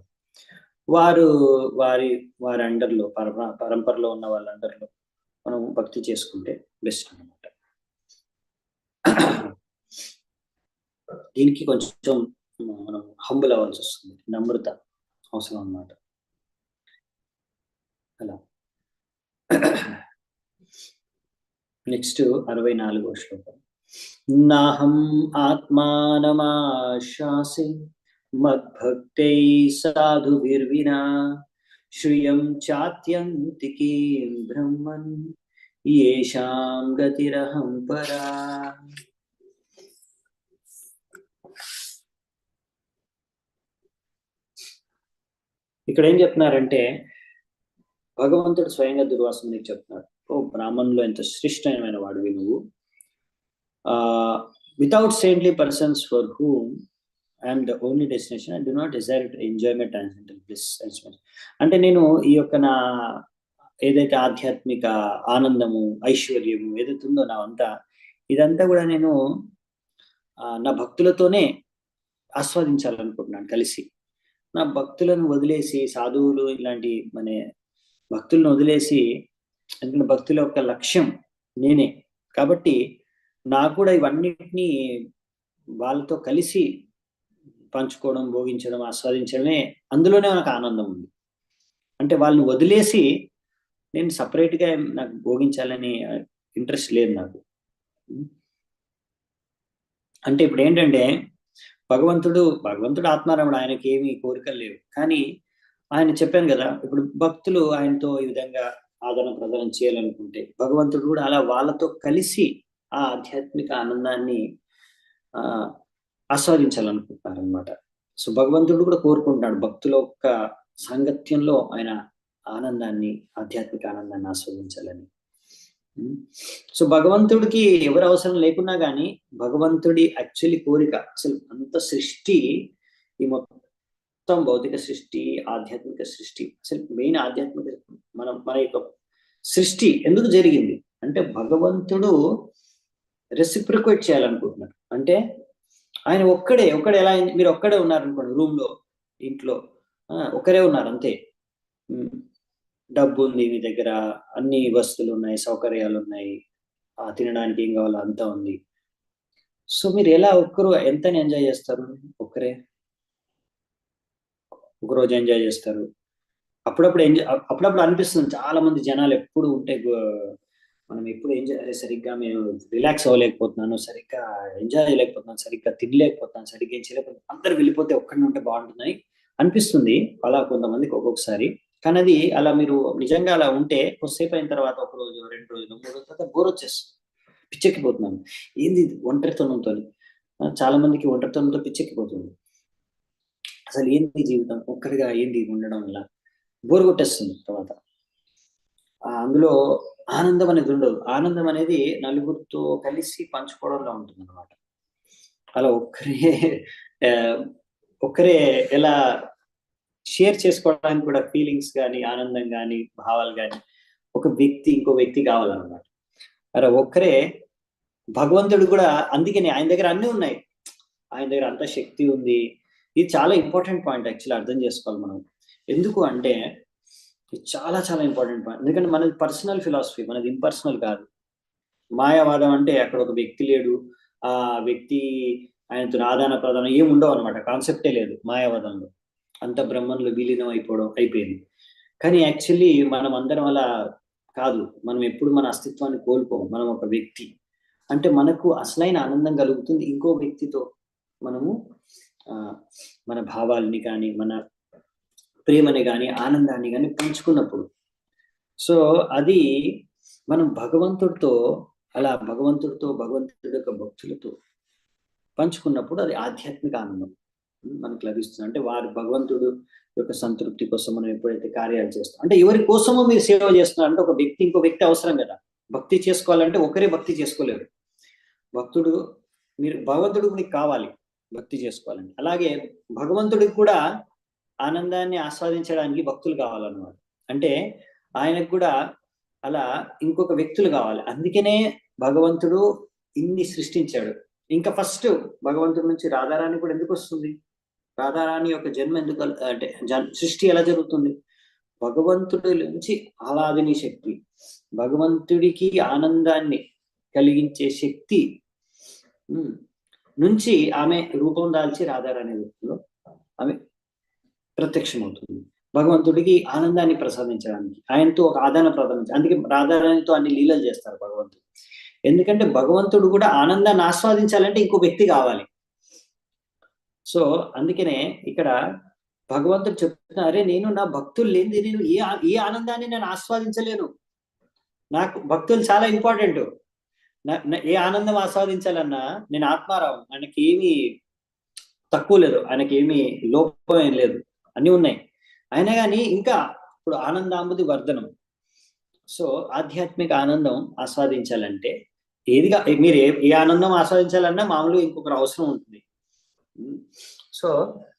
S1: వారి అండర్లో, పరంపరలో ఉన్న వాళ్ళ అండర్లో మనం భక్తి చేసుకుంటే బెస్ట్ అన్నమాట. దీనికి కొంచెం మనం హంబుల్ అవ్వాల్సి వస్తుంది, నమ్రత అవసరం అన్నమాట. అలా నెక్స్ట్ 64వ శ్లోకం. నాహం ఆత్మానమాశాసి మద్భక్తై సాధుభిర్వినా శ్రియం చాత్యంతికీం బ్రహ్మన్ యేషాం గతిరహం పరా. ఇక్కడ ఏం చెప్తున్నారంటే భగవంతుడు స్వయంగా దుర్వాసునికి చెప్తున్నాడు, ఓ బ్రాహ్మణులు ఎంత శ్రేష్టమైన వాడివి నువ్వు. Without saintly persons for whom I'm the only destination, I do not desire to enjoyment transcendental bliss. అంటే నేను ఈ యొక్క నా ఏదైతే ఆధ్యాత్మిక ఆనందము ఐశ్వర్యము ఏదైతే ఉందో నా అంతా ఇదంతా కూడా నేను నా భక్తులతోనే ఆస్వాదించాలనుకుంటున్నాను కలిసి. నా భక్తులను వదిలేసి సాధువులు ఇలాంటి మన భక్తులను వదిలేసి, ఎందుకంటే భక్తుల యొక్క లక్ష్యం నేనే కాబట్టి నాకు కూడా ఇవన్నిటినీ వాళ్ళతో కలిసి పంచుకోవడం, భోగించడం, ఆస్వాదించడమే అందులోనే నాకు ఆనందం ఉంది. అంటే వాళ్ళని వదిలేసి నేను సపరేట్గా నాకు భోగించాలని ఇంట్రెస్ట్ లేదు నాకు. అంటే ఇప్పుడు ఏంటంటే భగవంతుడు ఆత్మారాముడు, ఆయనకి ఏమి కోరికలు లేవు. కానీ ఆయన చెప్పాను కదా, ఇప్పుడు భక్తులు ఆయనతో ఈ విధంగా ఆదరణ ప్రదానం చేయాలనుకుంటే భగవంతుడు కూడా అలా వాళ్ళతో కలిసి ఆ ఆధ్యాత్మిక ఆనందాన్ని ఆస్వాదించాలనుకుంటున్నారు అనమాట. సో భగవంతుడు కూడా కోరుకుంటున్నాడు భక్తుల యొక్క సాంగత్యంలో ఆయన ఆనందాన్ని, ఆధ్యాత్మిక ఆనందాన్ని ఆస్వాదించాలని. సో భగవంతుడికి ఎవరు అవసరం లేకున్నా కానీ భగవంతుడి యాక్చువల్లీ కోరిక, అసలు అంత సృష్టి, ఈ మొత్తం భౌతిక సృష్టి, ఆధ్యాత్మిక సృష్టి, అసలు మెయిన్ ఆధ్యాత్మిక మన యొక్క సృష్టి ఎందుకు జరిగింది అంటే భగవంతుడు రెసిప్రికేట్ చేయాలనుకుంటున్నారు. అంటే ఆయన ఒక్కడే ఎలా, మీరు ఒక్కడే ఉన్నారనుకోండి రూమ్ లో, ఇంట్లో ఒకరే ఉన్నారు అంతే. డబ్బు ఉంది మీ దగ్గర, అన్ని వస్తువులు ఉన్నాయి, సౌకర్యాలు ఉన్నాయి, తినడానికి ఏం కావాలో అంతా ఉంది. సో మీరు ఎలా ఒక్కరు ఎంత ఎంజాయ్ చేస్తారు? ఒక్కరే ఒకరోజు ఎంజాయ్ చేస్తారు. అప్పుడప్పుడు అనిపిస్తుంది చాలా మంది జనాలు ఎప్పుడు ఉంటే మనం ఎప్పుడు ఎంజాయ్ సరిగ్గా మేము రిలాక్స్ అవ్వలేకపోతున్నాను, సరిగ్గా ఎంజాయ్ చేయలేకపోతున్నాను, సరిగ్గా తినలేకపోతున్నాను, సరిగ్గా ఏం చేయలేకపోతున్నాను, అందరు వెళ్ళిపోతే ఒక్కడిని ఉంటే బాగుంటుందని అనిపిస్తుంది అలా కొంతమందికి ఒక్కొక్కసారి. కానీ అది అలా మీరు నిజంగా అలా ఉంటే కొద్దిసేపు అయిన తర్వాత, ఒక రోజు, 2 రోజులు, 3 రోజుల తర్వాత బోర్ వచ్చేస్తుంది, పిచ్చెక్కిపోతున్నాను. ఏంది ఒంటరితనంతో, చాలా మందికి ఒంటరితనంతో పిచ్చెక్కిపోతుంది. అసలు ఏంది జీవితం, ఒక్కడిగా ఏంది ఉండడం వల్ల బోర్ కొట్టేస్తుంది తర్వాత. అందులో ఆనందం అనేది ఉండదు. ఆనందం అనేది నలుగురితో కలిసి పంచుకోవడంలో ఉంటుంది అనమాట. అలా ఒక్కరే ఎలా షేర్ చేసుకోవడానికి కూడా ఫీలింగ్స్ కానీ, ఆనందం కానీ, భావాలు కానీ ఒక వ్యక్తి ఇంకో వ్యక్తి కావాలన్నమాట. అలా ఒక్కరే భగవంతుడు కూడా, అందుకని ఆయన దగ్గర అన్నీ ఉన్నాయి, ఆయన దగ్గర అంత శక్తి ఉంది. ఇది చాలా ఇంపార్టెంట్ పాయింట్ యాక్చువల్లీ అర్థం చేసుకోవాలి మనం. ఎందుకు అంటే చాలా చాలా ఇంపార్టెంట్ పాయింట్. ఎందుకంటే మనది పర్సనల్ ఫిలాసఫీ, మనది ఇంపర్సనల్ కాదు. మాయావాదం అంటే అక్కడ ఒక వ్యక్తి లేడు, ఆ వ్యక్తి ఆయనతో ఆదాన ప్రదానం ఏమి ఉండవు అనమాట, కాన్సెప్టే లేదు మాయావాదంలో. అంత బ్రహ్మంలో విలీనం అయిపోయింది. కానీ యాక్చువల్లీ మనం అందరం అలా కాదు. మనం ఎప్పుడు మన అస్తిత్వాన్ని కోల్పోము. మనం ఒక వ్యక్తి అంటే మనకు అసలైన ఆనందం కలుగుతుంది ఇంకో వ్యక్తితో మనము మన భావాల్ని కానీ, మన ప్రేమని కానీ, ఆనందాన్ని కానీ పంచుకున్నప్పుడు. సో అది మనం భగవంతుడి యొక్క భక్తులతో పంచుకున్నప్పుడు అది ఆధ్యాత్మిక ఆనందం మనకు లభిస్తుంది. అంటే భగవంతుడు యొక్క సంతృప్తి కోసం మనం ఎప్పుడైతే కార్యాలు చేస్తాం, అంటే ఎవరి కోసమో మీరు సేవ చేస్తున్నారు అంటే ఒక వ్యక్తి ఇంకో వ్యక్తి అవసరం కదా. భక్తి చేసుకోవాలంటే ఒకరే భక్తి చేసుకోలేరు. భగవంతుడు మీకు కావాలి భక్తి చేసుకోవాలంటే. అలాగే భగవంతుడికి కూడా ఆనందాన్ని ఆస్వాదించడానికి భక్తులు కావాలన్నమాట. అంటే ఆయనకు కూడా అలా ఇంకొక వ్యక్తులు కావాలి. అందుకనే భగవంతుడు ఇన్ని సృష్టించాడు. ఇంకా ఫస్ట్ భగవంతుడి నుంచి రాధారాణి కూడా ఎందుకు వస్తుంది? రాధారాణి యొక్క జన్మ ఎందుకు, అంటే సృష్టి ఎలా జరుగుతుంది? భగవంతుడి నుంచి ఆహ్లాదిని శక్తి, భగవంతుడికి ఆనందాన్ని కలిగించే శక్తి నుంచి ఆమె రూపం దాల్చి రాధారాణి రూపంలో ఆమె ప్రత్యక్షమవుతుంది. భగవంతుడికి ఆనందాన్ని ప్రసాదించడానికి, ఆయనతో ఒక ఆదాన ప్రదానం. అందుకే రాధారాణితో అన్ని లీలలు చేస్తారు భగవంతుడు. ఎందుకంటే భగవంతుడు కూడా ఆనందాన్ని ఆస్వాదించాలంటే ఇంకో వ్యక్తి కావాలి. సో అందుకనే ఇక్కడ భగవంతుడు చెప్తున్నా, అరే నేను నా భక్తులు లేనిది నేను ఏ ఆనందాన్ని నేను ఆస్వాదించలేను. నాకు భక్తులు చాలా ఇంపార్టెంట్. ఏ ఆనందం ఆస్వాదించాలన్నా నేను ఆత్మారావు, ఆయనకి ఏమి తక్కువ లేదు, ఆయనకి ఏమి లోపం ఏం లేదు, అన్ని ఉన్నాయి. అయినా కానీ ఇంకా ఇప్పుడు ఆనందాంబుది వర్ధనం. సో ఆధ్యాత్మిక ఆనందం ఆస్వాదించాలంటే ఏదిగా మీరు ఏ ఆనందం ఆస్వాదించాలన్నా మామూలుగా ఇంకొకరు అవసరం ఉంటుంది. సో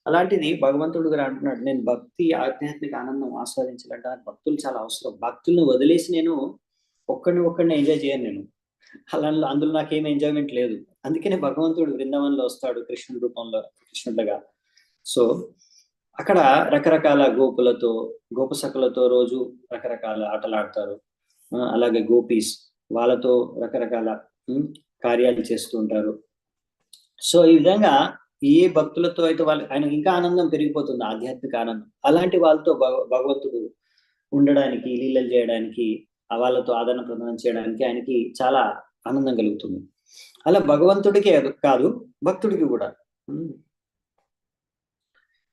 S1: అలాంటిది భగవంతుడు గారు అంటున్నాడు, నేను భక్తి ఆధ్యాత్మిక ఆనందం ఆస్వాదించాలంటే నాకు భక్తులు చాలా అవసరం. భక్తుల్ని వదిలేసి నేను ఒక్కడిని ఎంజాయ్ చేయను నేను. అందులో నాకేం ఎంజాయ్మెంట్ లేదు. అందుకనే భగవంతుడు బృందావనంలో వస్తాడు కృష్ణుడి రూపంలో, కృష్ణుడిగా. సో అక్కడ రకరకాల గోపసకులతో రోజు రకరకాల ఆటలు ఆడతారు. అలాగే గోపీస్ వాళ్ళతో రకరకాల కార్యాలు చేస్తూ ఉంటారు. సో ఈ విధంగా ఏ భక్తులతో అయితే ఆయనకి ఇంకా ఆనందం పెరిగిపోతుంది, ఆధ్యాత్మిక ఆనందం. అలాంటి వాళ్ళతో భగవంతుడు ఉండడానికి, లీలలు చేయడానికి, వాళ్ళతో ఆదరణ ప్రదానం చేయడానికి ఆయనకి చాలా ఆనందం కలుగుతుంది. అలా భగవంతుడికి కాదు, భక్తుడికి కూడా.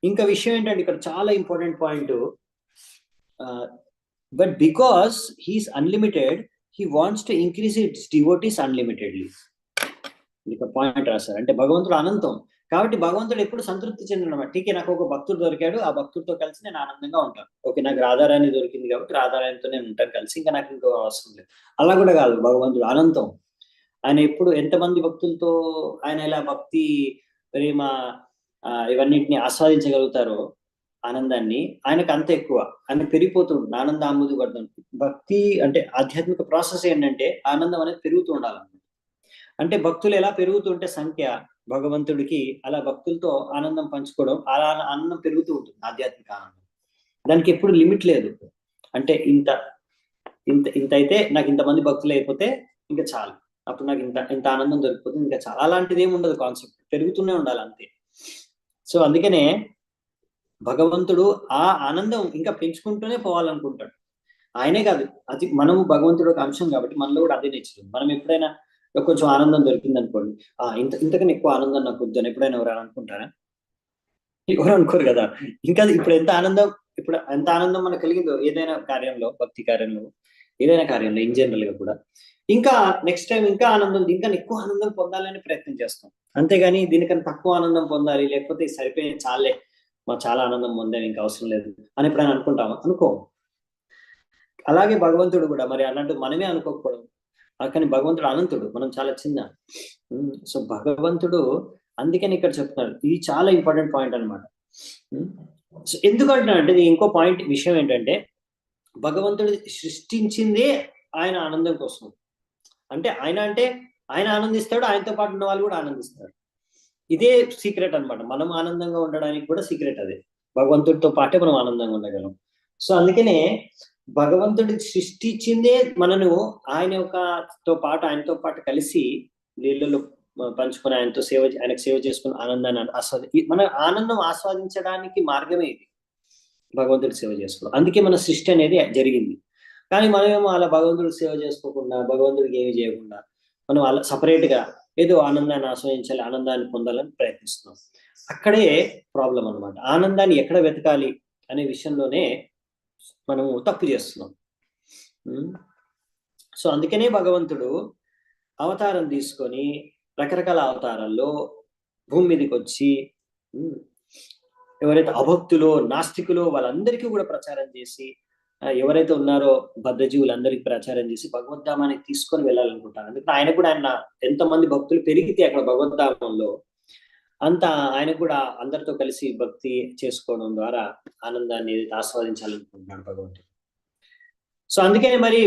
S1: ఇంకా విషయం ఏంటంటే ఇక్కడ చాలా important point, but because he's unlimited, he wants to increase its devotees unlimitedly. ఇక పాయింట్ రాశారు. అంటే భగవంతుడు అనంతం కాబట్టి భగవంతుడు ఎప్పుడు సంతృప్తి చెందినమాట. టీకే నాకు ఒక భక్తుడు దొరికాడు, ఆ భక్తుడితో కలిసి నేను ఆనందంగా ఉంటాను. ఓకే, నాకు రాధారాణి దొరికింది కాబట్టి రాధారాణితో నేను ఉంటాను కలిసి, ఇంకా నాకు ఇంకో అవసరం లేదు. అలా కూడా కాదు, భగవంతుడు అనంతం. ఆయన ఎప్పుడు ఎంతమంది భక్తులతో ఆయన ఇలా భక్తి, ప్రేమ ఇవన్నిటిని ఆస్వాదించగలుగుతారో ఆనందాన్ని, ఆయనకు అంత ఎక్కువ, ఆయన పెరిగిపోతుంది. ఆనందాంబుది వర్ధనం. భక్తి అంటే ఆధ్యాత్మిక ప్రాసెస్ ఏంటంటే ఆనందం అనేది పెరుగుతూ ఉండాలన్నమాట. అంటే భక్తులు ఎలా పెరుగుతుంటే సంఖ్య భగవంతుడికి అలా భక్తులతో ఆనందం పంచుకోవడం, అలా ఆనందం పెరుగుతూ ఉంటుంది. ఆధ్యాత్మిక ఆనందం దానికి ఎప్పుడు లిమిట్ లేదు. అంటే ఇంత ఇంత ఇంత అయితే నాకు ఇంతమంది భక్తులు అయిపోతే ఇంకా చాలు, అప్పుడు నాకు ఇంత ఆనందం దొరికిపోతుంది, ఇంకా చాలా. అలాంటిది ఏమి ఉండదు, కాన్సెప్ట్ పెరుగుతూనే ఉండాలి అంతే. సో అందుకనే భగవంతుడు ఆ ఆనందం ఇంకా పెంచుకుంటూనే పోవాలనుకుంటాడు. ఆయనే కాదు, అది మనము భగవంతుడు ఒక అంశం కాబట్టి మనలో కూడా అదే నేర్చుకుంది. మనం ఎప్పుడైనా కొంచెం ఆనందం దొరికింది అనుకోండి, ఇంతకన్నా ఎక్కువ ఆనందం నాకు వద్దని ఎప్పుడైనా ఎవరైనా అనుకుంటారా? ఎవరు అనుకోరు కదా. ఇంకా ఇప్పుడు ఎంత ఆనందం మనకు కలిగిందో ఏదైనా కార్యంలో, భక్తి కార్యంలో, ఏదైనా కార్యంలో ఇన్ జనరల్ గా కూడా, ఇంకా నెక్స్ట్ టైం ఇంకా ఆనందం, దీనికన్నా ఎక్కువ ఆనందం పొందాలని ప్రయత్నం చేస్తాం. అంతేగాని దీనికన్నా తక్కువ ఆనందం పొందాలి, లేకపోతే సరిపోయి చాలే, మాకు చాలా ఆనందం పొందాను ఇంకా అవసరం లేదు అని ఎప్పుడైనా అనుకుంటామా? అనుకో. అలాగే భగవంతుడు కూడా మరి అన్నట్టు మనమే అనుకోకపోవడం. కానీ భగవంతుడు అనంతుడు, మనం చాలా చిన్న. సో భగవంతుడు అందుకని ఇక్కడ చెప్తున్నాడు, ఇది చాలా ఇంపార్టెంట్ పాయింట్ అనమాట. సో ఎందుకంటున్నా అంటే ఇంకో పాయింట్ విషయం ఏంటంటే భగవంతుడు సృష్టించిందే ఆయన ఆనందం కోసం. అంటే ఆయన ఆనందిస్తాడు, ఆయనతో పాటు ఉన్న వాళ్ళు కూడా ఆనందిస్తారు. ఇదే సీక్రెట్ అనమాట. మనం ఆనందంగా ఉండడానికి కూడా సీక్రెట్ అదే. భగవంతుడితో పాటే మనం ఆనందంగా ఉండగలం. సో అందుకనే భగవంతుడి సృష్టించిందే మనను ఆయనతో పాటు కలిసి నీళ్ళలో పంచుకొని ఆయనకు సేవ చేసుకుని ఆనందాన్ని మన ఆనందం ఆస్వాదించడానికి మార్గమే ఇది, భగవంతుడి సేవ చేసుకోవడం. అందుకే మన సృష్టి అనేది జరిగింది. కానీ మనమేమో అలా భగవంతుడికి సేవ చేసుకోకుండా, భగవంతుడికి ఏమి చేయకుండా, మనం అలా సపరేట్ గా ఏదో ఆనందాన్ని ఆస్వాదించాలి, ఆనందాన్ని పొందాలని ప్రయత్నిస్తున్నాం. అక్కడే ప్రాబ్లం అనమాట. ఆనందాన్ని ఎక్కడ వెతకాలి అనే విషయంలోనే మనము తప్పు చేస్తున్నాం. సో అందుకనే భగవంతుడు అవతారం తీసుకొని రకరకాల అవతారాల్లో భూమి మీదకి వచ్చి ఎవరైతే అభక్తులో, నాస్తికులో వాళ్ళందరికీ కూడా ప్రచారం చేసి, ఎవరైతే ఉన్నారో బద్ధజీవులందరికీ ప్రచారం చేసి భగవద్ధామానికి తీసుకొని వెళ్ళాలనుకుంటారు. అందుకని ఆయన కూడా ఎంతమంది భక్తులు పెరిగితే అక్కడ భగవద్ధామంలో అంత ఆయన కూడా అందరితో కలిసి భక్తి చేసుకోవడం ద్వారా ఆనందాన్ని ఆస్వాదించాలనుకుంటున్నాడు భగవంతుడు. సో అందుకని మరి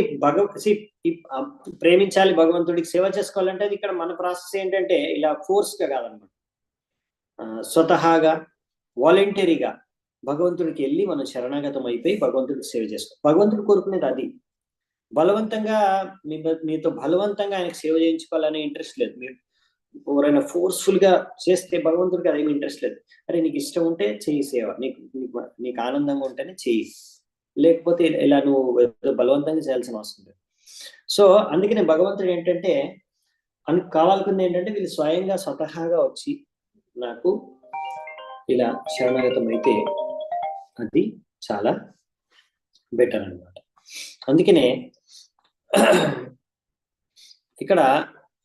S1: ప్రేమించాలి, భగవంతుడికి సేవ చేసుకోవాలంటే అది ఇక్కడ మన ప్రాసెస్ ఏంటంటే ఇలా ఫోర్స్ గా కాదనమాట, స్వతహాగా వాలంటరీగా భగవంతుడికి వెళ్ళి మనం శరణాగతం అయిపోయి భగవంతుడికి సేవ చేసుకోవాలి. భగవంతుడు కోరుకునేది అది. బలవంతంగా మీతో బలవంతంగా ఆయనకు సేవ చేయించుకోవాలనే ఇంట్రెస్ట్ లేదు. మీరు ఎవరైనా ఫోర్స్ఫుల్ గా చేస్తే భగవంతుడికి అదేమి ఇంట్రెస్ట్ లేదు. అరే నీకు ఇష్టం ఉంటే చెయ్యి సేవ, నీకు ఆనందంగా ఉంటేనే చెయ్యి, లేకపోతే ఇలా నువ్వు బలవంతంగా చేయాల్సిన అవసరం లేదు. సో అందుకనే భగవంతుడు ఏంటంటే కావాలనుకుంది ఏంటంటే వీళ్ళు స్వయంగా స్వతహాగా వచ్చి నాకు ఇలా శరణాగతం అయితే అది చాలా బెటర్ అన్నమాట. అందుకనే ఇక్కడ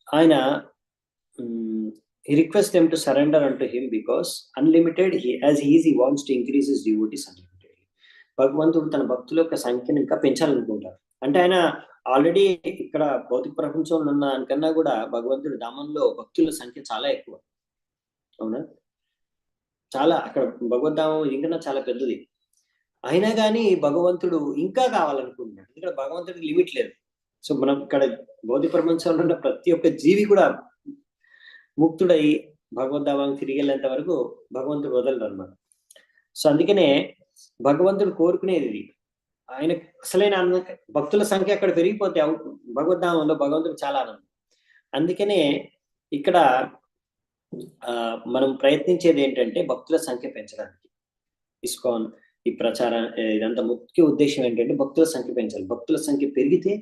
S1: ఆయన he requests them to surrender unto him because unlimited as he is, he wants to increase his devotees unlimitedly. భగవంతుడు తన భక్తుల యొక్క సంఖ్యను ఇంకా పెంచాలనుకుంటారు. అంటే ఆయన ఆల్రెడీ ఇక్కడ భౌతిక ప్రపంచంలో ఉన్న కన్నా కూడా భగవంతుడు ధామంలో భక్తుల సంఖ్య చాలా ఎక్కువ. అవునా? చాలా అక్కడ భగవద్ధామం ఇంకా చాలా పెద్దది. అయినా కానీ భగవంతుడు ఇంకా కావాలనుకుంటున్నాడు. ఇక్కడ భగవంతుడికి లిమిట్ లేదు. సో మనం ఇక్కడ భౌతిక ప్రపంచంలో ఉన్న ప్రతి ఒక్క జీవి కూడా ముక్తుడై భగవద్ధామానికి తిరిగి వెళ్ళేంత వరకు భగవంతుడు వదలడు అనమాట. సో అందుకనే భగవంతుడు కోరుకునేది ఇది. ఆయన అసలైన భక్తుల సంఖ్య అక్కడ పెరిగిపోతే భగవద్ధామంలో భగవంతుడు చాలా ఆనందం. అందుకనే ఇక్కడ మనం ప్రయత్నించేది ఏంటంటే భక్తుల సంఖ్య పెంచడానికి. ఇస్కాన్ ఈ ప్రచారం ఇదంతా ముఖ్య ఉద్దేశం ఏంటంటే భక్తుల సంఖ్య పెంచాలి. భక్తుల సంఖ్య పెరిగితే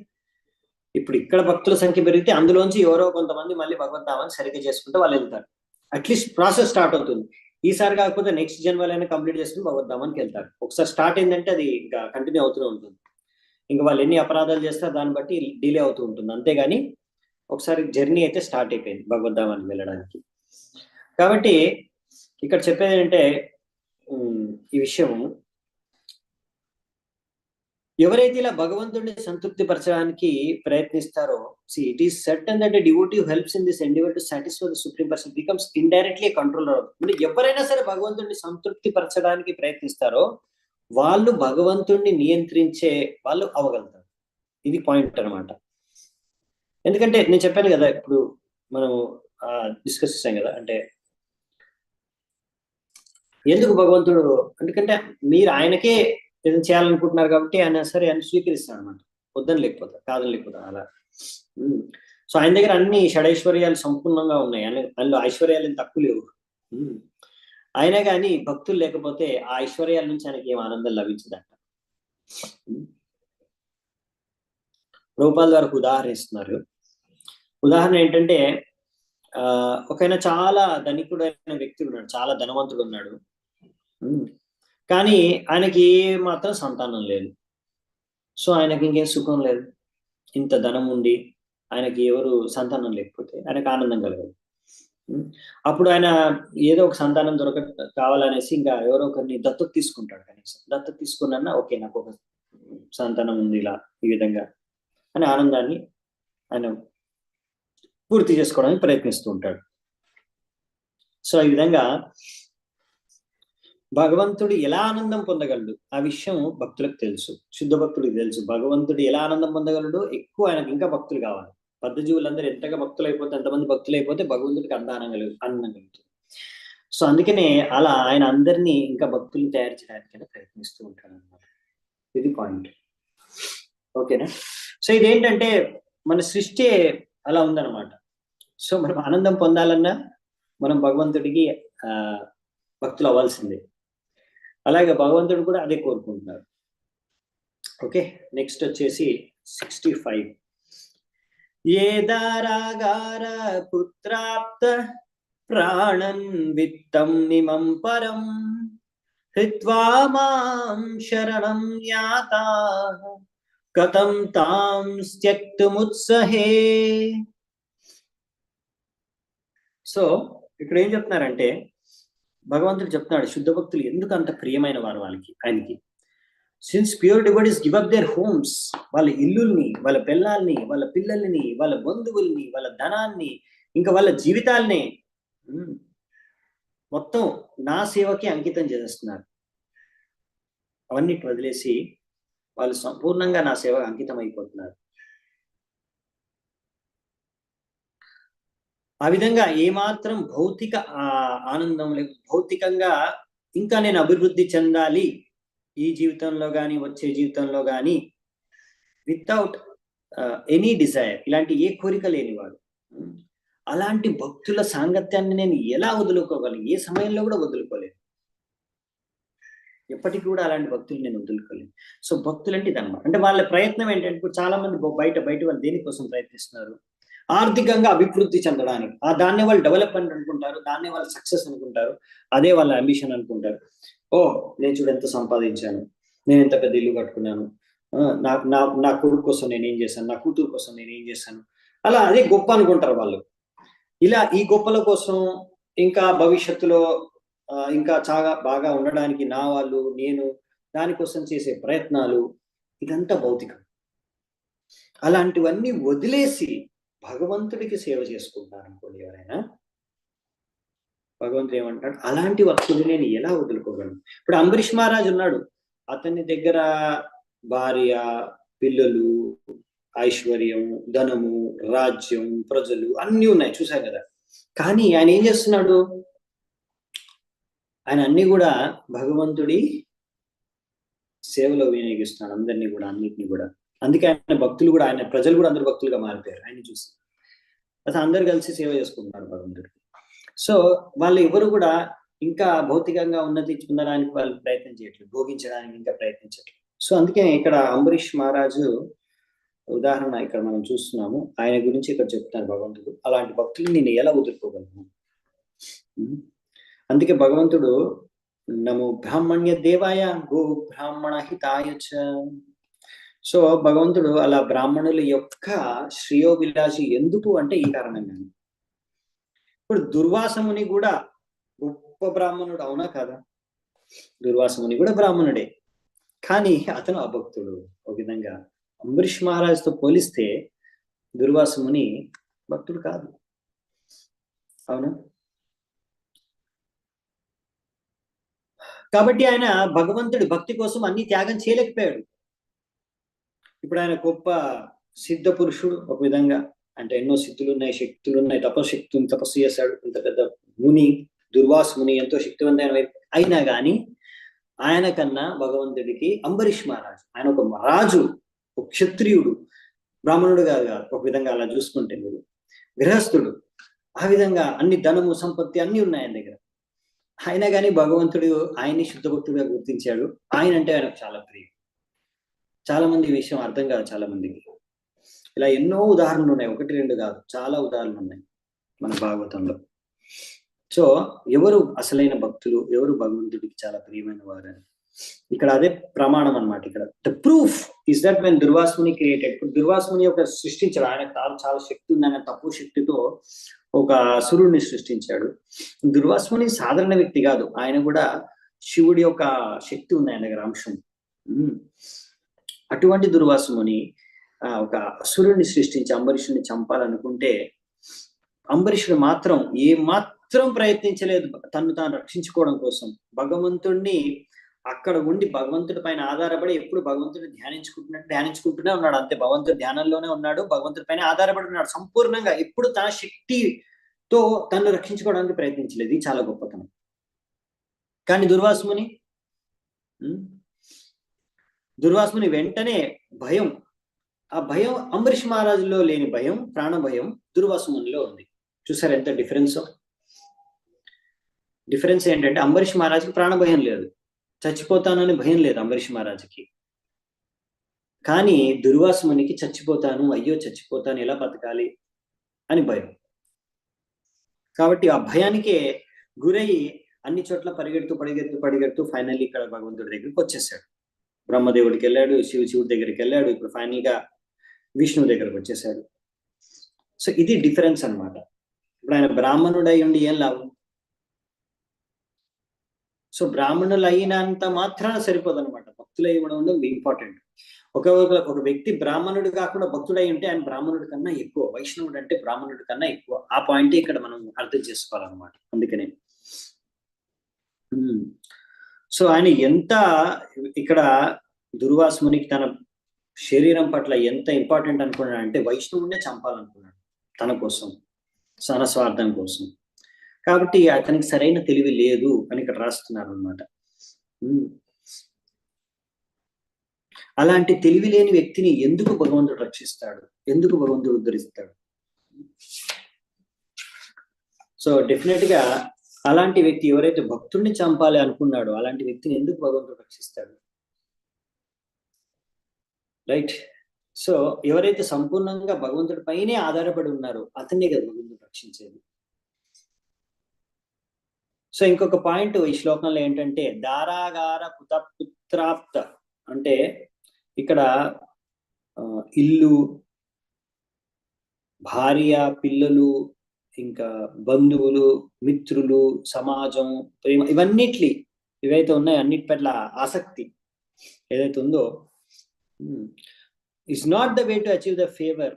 S1: ఇప్పుడు ఇక్కడ భక్తుల సంఖ్య పెరిగితే అందులోంచి ఎవరో కొంతమంది మళ్ళీ భగవద్ధామాన్ని సరిగ్గా చేసుకుంటే వాళ్ళు వెళ్తారు. అట్లీస్ట్ ప్రాసెస్ స్టార్ట్ అవుతుంది. ఈసారి కాకపోతే నెక్స్ట్ జన్మలైనా కంప్లీట్ చేసుకుని భగవద్ధామానికి వెళ్తారు. ఒకసారి స్టార్ట్ అయిందంటే అది ఇంకా కంటిన్యూ అవుతూనే ఉంటుంది. ఇంకా వాళ్ళు ఎన్ని అపరాధాలు చేస్తారో దాన్ని బట్టి డిలే అవుతూ ఉంటుంది. అంతేగాని ఒకసారి జర్నీ అయితే స్టార్ట్ అయిపోయింది భగవద్ధామానికి వెళ్ళడానికి. కాబట్టి ఇక్కడ చెప్పేది ఏంటంటే ఈ విషయం ఎవరైతే ఇలా భగవంతుడిని సంతృప్తి పరచడానికి ప్రయత్నిస్తారో, see it is certain that a devotee who helps in this endeavor to satisfy the supreme person becomes indirectly a controller. అంటే ఎవరైనా సరే భగవంతుడిని సంతృప్తి పరచడానికి ప్రయత్నిస్తారో వాళ్ళు భగవంతుడిని నియంత్రించే వాళ్ళు అవ్వగలుగుతారు. ఇది పాయింట్ అన్నమాట. ఎందుకంటే నేను చెప్పాను కదా, ఇప్పుడు మనం డిస్కస్ చేసాం కదా, అంటే ఎందుకు భగవంతుడు, ఎందుకంటే మీరు ఆయనకే ఏదైనా చేయాలనుకుంటున్నారు కాబట్టి ఆయన సరే అని స్వీకరిస్తాడు అనమాట. వద్దని లేకపోతే కాదని లేకపోతే అలా. సో ఆయన దగ్గర అన్ని షడైశ్వర్యాలు సంపూర్ణంగా ఉన్నాయి. అందులో ఐశ్వర్యాలు ఏం తక్కువ లేవు. అయినా కానీ భక్తులు లేకపోతే ఆ ఐశ్వర్యాల నుంచి ఆయనకి ఏం ఆనందం లభించదంట. రూపాల ద్వారా ఉదాహరణ ఇస్తున్నారు. ఉదాహరణ ఏంటంటే ఒకైనా చాలా ధనికుడైన వ్యక్తి ఉన్నాడు, చాలా ధనవంతుడు ఉన్నాడు, కానీ ఆయనకి మాత్రం సంతానం లేదు. సో ఆయనకి ఇంకేం సుఖం లేదు. ఇంత ధనం ఉండి ఆయనకి ఎవరు సంతానం లేకపోతే ఆయనకు ఆనందం కలగదు. అప్పుడు ఆయన ఏదో ఒక సంతానం కావాలనేసి ఇంకా ఎవరో ఒకరిని దత్తత తీసుకుంటాడు. కనీసం దత్తత తీసుకున్నా ఓకే నాకు ఒక సంతానం ఉంది ఇలా ఈ విధంగా అని ఆనందాన్ని ఆయన పూర్తి చేసుకోవడానికి ప్రయత్నిస్తూ ఉంటాడు. సో ఈ విధంగా భగవంతుడు ఎలా ఆనందం పొందగలడు ఆ విషయం భక్తులకు తెలుసు, శుద్ధ భక్తుడికి తెలుసు. భగవంతుడు ఎలా ఆనందం పొందగలడు, ఎక్కువ ఆయనకు ఇంకా భక్తులు కావాలి. బద్ధజీవులందరూ ఎంతగా భక్తులు అయిపోతే, ఎంతమంది భక్తులు అయిపోతే భగవంతుడికి ఆనందం కలుగుతుంది. సో అందుకనే అలా ఆయన అందరినీ ఇంకా భక్తులు తయారు చేయడానికి ప్రయత్నిస్తూ ఉంటాడు అన్నమాట. ఇది పాయింట్. ఓకేనా? సో ఇదేంటంటే మన సృష్టి అలా ఉందన్నమాట. సో మనం ఆనందం పొందాలన్నా మనం భగవంతుడికి భక్తులు అవ్వాల్సిందే. అలాగే భగవంతుడు కూడా అదే కోరుకుంటున్నారు. ఓకే, నెక్స్ట్ వచ్చేసి 65. ఏ దారాగార పుత్రాప్త ప్రాణన్ విత్తం నిమం పరం హిత్వా మాం శరణం యాతా కథం తాం త్యక్తుముత్సహే. సో ఇక్కడ ఏం చెప్తున్నారంటే భగవంతుడు చెప్తున్నాడు శుద్ధ భక్తులు ఎందుకు అంత ప్రియమైన వారు ఆయనకి. Since pure devotees give up there homes, వాళ్ళ ఇల్లుల్ని, వాళ్ళ పిల్లల్ని, వాళ్ళ పిల్లల్ని, వాళ్ళ బంధువుల్ని, వాళ్ళ ధనాన్ని, ఇంకా వాళ్ళ జీవితాల్ని మొత్తం నా సేవకి అంకితం చేసేస్తున్నారు. అవన్నిటి వదిలేసి వాళ్ళు సంపూర్ణంగా నా సేవకు అంకితం అయిపోతున్నారు. ఆ విధంగా ఏమాత్రం భౌతిక ఆనందం లేదు, భౌతికంగా ఇంకా నేను అభివృద్ధి చెందాలి ఈ జీవితంలో కానీ వచ్చే జీవితంలో కానీ వితౌట్ ఎనీ డిజైర్, ఇలాంటి ఏ కోరిక లేనివాడు. అలాంటి భక్తుల సాంగత్యాన్ని నేను ఎలా వదులుకోగలను? ఏ సమయంలో కూడా వదులుకోలేదు. ఎప్పటికీ కూడా అలాంటి భక్తులు నేను వదులుకోలేను. సో భక్తులు అంటే ఇదన్నమాట. అంటే వాళ్ళ ప్రయత్నం ఏంటంటే ఇప్పుడు చాలా మంది బయట వాళ్ళు దేనికోసం ప్రయత్నిస్తున్నారు? ఆర్థికంగా అభివృద్ధి చెందడానికి. దాన్నే వాళ్ళు డెవలప్‌మెంట్ అనుకుంటారు. దాన్నే వాళ్ళు సక్సెస్ అనుకుంటారు. అదే వాళ్ళ అంబిషన్ అనుకుంటారు. ఓహ్! నేను చూడు ఎంత సంపాదించాను. నేను ఇంత పెద్ద ఇల్లు కట్టుకున్నాను. నాకు నా నా కొడుకు కోసం నేనేం చేశాను. నా కూతురు కోసం నేనేం చేశాను. అలా అదే గొప్ప అనుకుంటారు వాళ్ళు. ఇలా ఈ గొప్పల కోసం ఇంకా భవిష్యత్తులో ఇంకా చాలా బాగా ఉండడానికి నా వాళ్ళు, నేను దానికోసం చేసే ప్రయత్నాలు ఇదంతా భౌతికం. అలాంటివన్నీ వదిలేసి భగవంతుడికి సేవ చేసుకుంటున్నారనుకోండి ఎవరైనా, భగవంతుడు ఏమంటాడు, అలాంటి భక్తుడిని నేను ఎలా వదులుకోగలను? ఇప్పుడు అంబరీష్ మహారాజు ఉన్నాడు. అతని దగ్గర భార్య, పిల్లలు, ఐశ్వర్యం, ధనము, రాజ్యం, ప్రజలు అన్నీ ఉన్నాయి చూసాం కదా! కానీ ఆయన ఏం చేస్తున్నాడు? ఆయన అన్నీ కూడా భగవంతుడి సేవలో వినియోగిస్తున్నాడు అందరినీ కూడా, అన్నిటిని కూడా. అందుకే ఆయన భక్తులు కూడా, ఆయన ప్రజలు కూడా అందరు భక్తులుగా మారిపోయారు ఆయన్ని చూసి. అసలు అందరు కలిసి సేవ చేసుకుంటున్నారు భగవంతుడికి. సో వాళ్ళు ఎవరు కూడా ఇంకా భౌతికంగా ఉన్నతి పొందడానికి వాళ్ళు ప్రయత్నం చేయట్లేదు, భోగించడానికి ఇంకా ప్రయత్నించట్లేదు. సో అందుకే ఇక్కడ అంబరీష్ మహారాజు ఉదాహరణ ఇక్కడ మనం చూస్తున్నాము. ఆయన గురించి ఇక్కడ చెప్తున్నారు భగవంతుడు. అలాంటి భక్తులు నేను ఎలా వదులుకోగలను? అందుకే భగవంతుడు నమో బ్రాహ్మణ్య దేవాయ గో బ్రాహ్మణ హితాయ చ. సో భగవంతుడు అలా బ్రాహ్మణుల యొక్క శ్రేయోభిలాషి ఎందుకు అంటే ఈ కారణంగా. ఇప్పుడు దుర్వాసముని కూడా గొప్ప బ్రాహ్మణుడు, అవునా కాదా? దుర్వాసముని కూడా బ్రాహ్మణుడే, కానీ అతను అభక్తుడు. ఒక విధంగా అంబరీష్ మహారాజుతో పోలిస్తే దుర్వాసముని భక్తుడు కాదు, అవునా? కాబట్టి ఆయన భగవంతుడి భక్తి కోసం అన్ని త్యాగం చేయలేకపోయాడు. ఇప్పుడు ఆయన గొప్ప సిద్ధ పురుషుడు ఒక విధంగా, అంటే ఎన్నో సిద్ధులు ఉన్నాయి, శక్తులు ఉన్నాయి, తపస్సు చేశాడు, ఇంత పెద్ద ముని దుర్వాస ముని ఎంతో శక్తివంతమైన అయినా కానీ ఆయన కన్నా భగవంతుడికి అంబరీష్ మహారాజు, ఆయన ఒక రాజు, ఒక క్షత్రియుడు, బ్రాహ్మణుడు కాదు ఒక విధంగా అలా చూసుకుంటే మీరు, గృహస్థుడు, ఆ విధంగా అన్ని ధనము సంపత్తి అన్ని ఉన్నాయి ఆయన దగ్గర. అయినా కానీ భగవంతుడు ఆయన్ని శుద్ధ భక్తుడిగా గుర్తించాడు. ఆయన అంటే ఆయనకు చాలా ప్రియం. చాలా మంది ఈ విషయం అర్థం కాదు చాలా మందికి. ఇలా ఎన్నో ఉదాహరణలు ఉన్నాయి, ఒకటి రెండు కాదు, చాలా ఉదాహరణలు ఉన్నాయి మన భాగవతంలో. సో ఎవరు అసలైన భక్తులు, ఎవరు భగవంతుడికి చాలా ప్రియమైన వారని ఇక్కడ అదే ప్రమాణం అన్నమాట. ఇక్కడ the proof is that when దుర్వాసుని క్రియేటెడ్, దుర్వాసుని యొక్క సృష్టించాడు ఆయన, చాలా శక్తి ఉంది, ఆయన తక్కువ శక్తితో ఒక అసురుడిని సృష్టించాడు. దుర్వాసుని సాధారణ వ్యక్తి కాదు, ఆయన కూడా శివుడి యొక్క శక్తి ఉంది ఆయన దగ్గర, అంశం. అటువంటి దుర్వాసుని ఒక అసురుడిని సృష్టించి అంబరీషుని చంపాలనుకుంటే అంబరీషుడు మాత్రం ఏ మాత్రం ప్రయత్నించలేదు తను తాను రక్షించుకోవడం కోసం. భగవంతుడిని అక్కడ ఉండి భగవంతుడి పైన ఆధారపడి ఎప్పుడు భగవంతుడిని ధ్యానించుకుంటూనే ఉన్నాడు. అంతే, భగవంతుడి ధ్యానంలోనే ఉన్నాడు, భగవంతుడి పైన ఆధారపడి ఉన్నాడు సంపూర్ణంగా. ఎప్పుడు తన శక్తితో తను రక్షించుకోవడానికి ప్రయత్నించలేదు. ఇది చాలా గొప్పతనం. కానీ దుర్వాసుని వెంటనే భయం, ఆ భయం అంబరీష్ మహారాజులో లేని భయం, ప్రాణ భయం దుర్వాసుమునిలో ఉంది. చూసారు ఎంత డిఫరెన్స్? డిఫరెన్స్ ఏంటంటే అంబరీష్ మహారాజుకి ప్రాణ భయం లేదు, చచ్చిపోతానని భయం లేదు అంబరీష్ మహారాజుకి. కానీ దుర్వాసుమునికి చచ్చిపోతాను, అయ్యో చచ్చిపోతాను, ఎలా బతకాలి అని భయం. కాబట్టి ఆ భయానికే గురయ్యి అన్ని చోట్ల పరిగెడుతూ ఫైనల్లీ ఇక్కడ భగవంతుడి దగ్గరికి వచ్చేసాడు. బ్రహ్మదేవుడికి వెళ్ళాడు, శివుడి దగ్గరికి వెళ్ళాడు, ఇప్పుడు ఫైనల్ గా విష్ణువు దగ్గరకు వచ్చేసాడు. సో ఇది డిఫరెన్స్ అన్నమాట. ఇప్పుడు ఆయన బ్రాహ్మణుడు అయి ఉండి ఏం లాభం? సో బ్రాహ్మణులు అయినంత మాత్రాన సరిపోదు అనమాట, భక్తులు అయి ఉండడం ఇంపార్టెంట్. ఒక వ్యక్తి బ్రాహ్మణుడు కాకుండా భక్తుడై ఉంటే ఆయన బ్రాహ్మణుడి కన్నా ఎక్కువ, వైష్ణవుడు అంటే బ్రాహ్మణుడి కన్నా ఎక్కువ. ఆ పాయింట్ ఇక్కడ మనం అర్థం చేసుకోవాలన్నమాట. అందుకనే సో ఆయన ఎంత ఇక్కడ దుర్వాసుమునికి తన శరీరం పట్ల ఎంత ఇంపార్టెంట్ అనుకున్నాడు అంటే వైష్ణవుడినే చంపాలనుకున్నాడు తన కోసం, తన స్వార్థం కోసం. కాబట్టి అతనికి సరైన తెలివి లేదు అని ఇక్కడ రాస్తున్నారు అన్నమాట. అలాంటి తెలివి లేని వ్యక్తిని ఎందుకు భగవంతుడు రక్షిస్తాడు, ఎందుకు భగవంతుడు ఉద్ధరిస్తాడు? సో డెఫినెట్ గా అలాంటి వ్యక్తి ఎవరైతే భక్తుడిని చంపాలి అనుకున్నాడో అలాంటి వ్యక్తిని ఎందుకు భగవంతుడు రక్షిస్తాడు? రైట్. సో ఎవరైతే సంపూర్ణంగా భగవంతుడి పైనే ఆధారపడి ఉన్నారో అతన్నే కదా భగవంతుడు రక్షించేది. సో ఇంకొక పాయింట్ ఈ శ్లోకంలో ఏంటంటే దారాగార పుత్రాప్త అంటే ఇక్కడ ఇల్లు, భార్య, పిల్లలు, ఇంకా బంధువులు, మిత్రులు, సమాజం, ప్రేమ, ఇవన్నిటి ఇవైతే ఉన్నాయో అన్నిటి పట్ల ఆసక్తి ఏదైతే ఉందో is not the way to achieve the favour.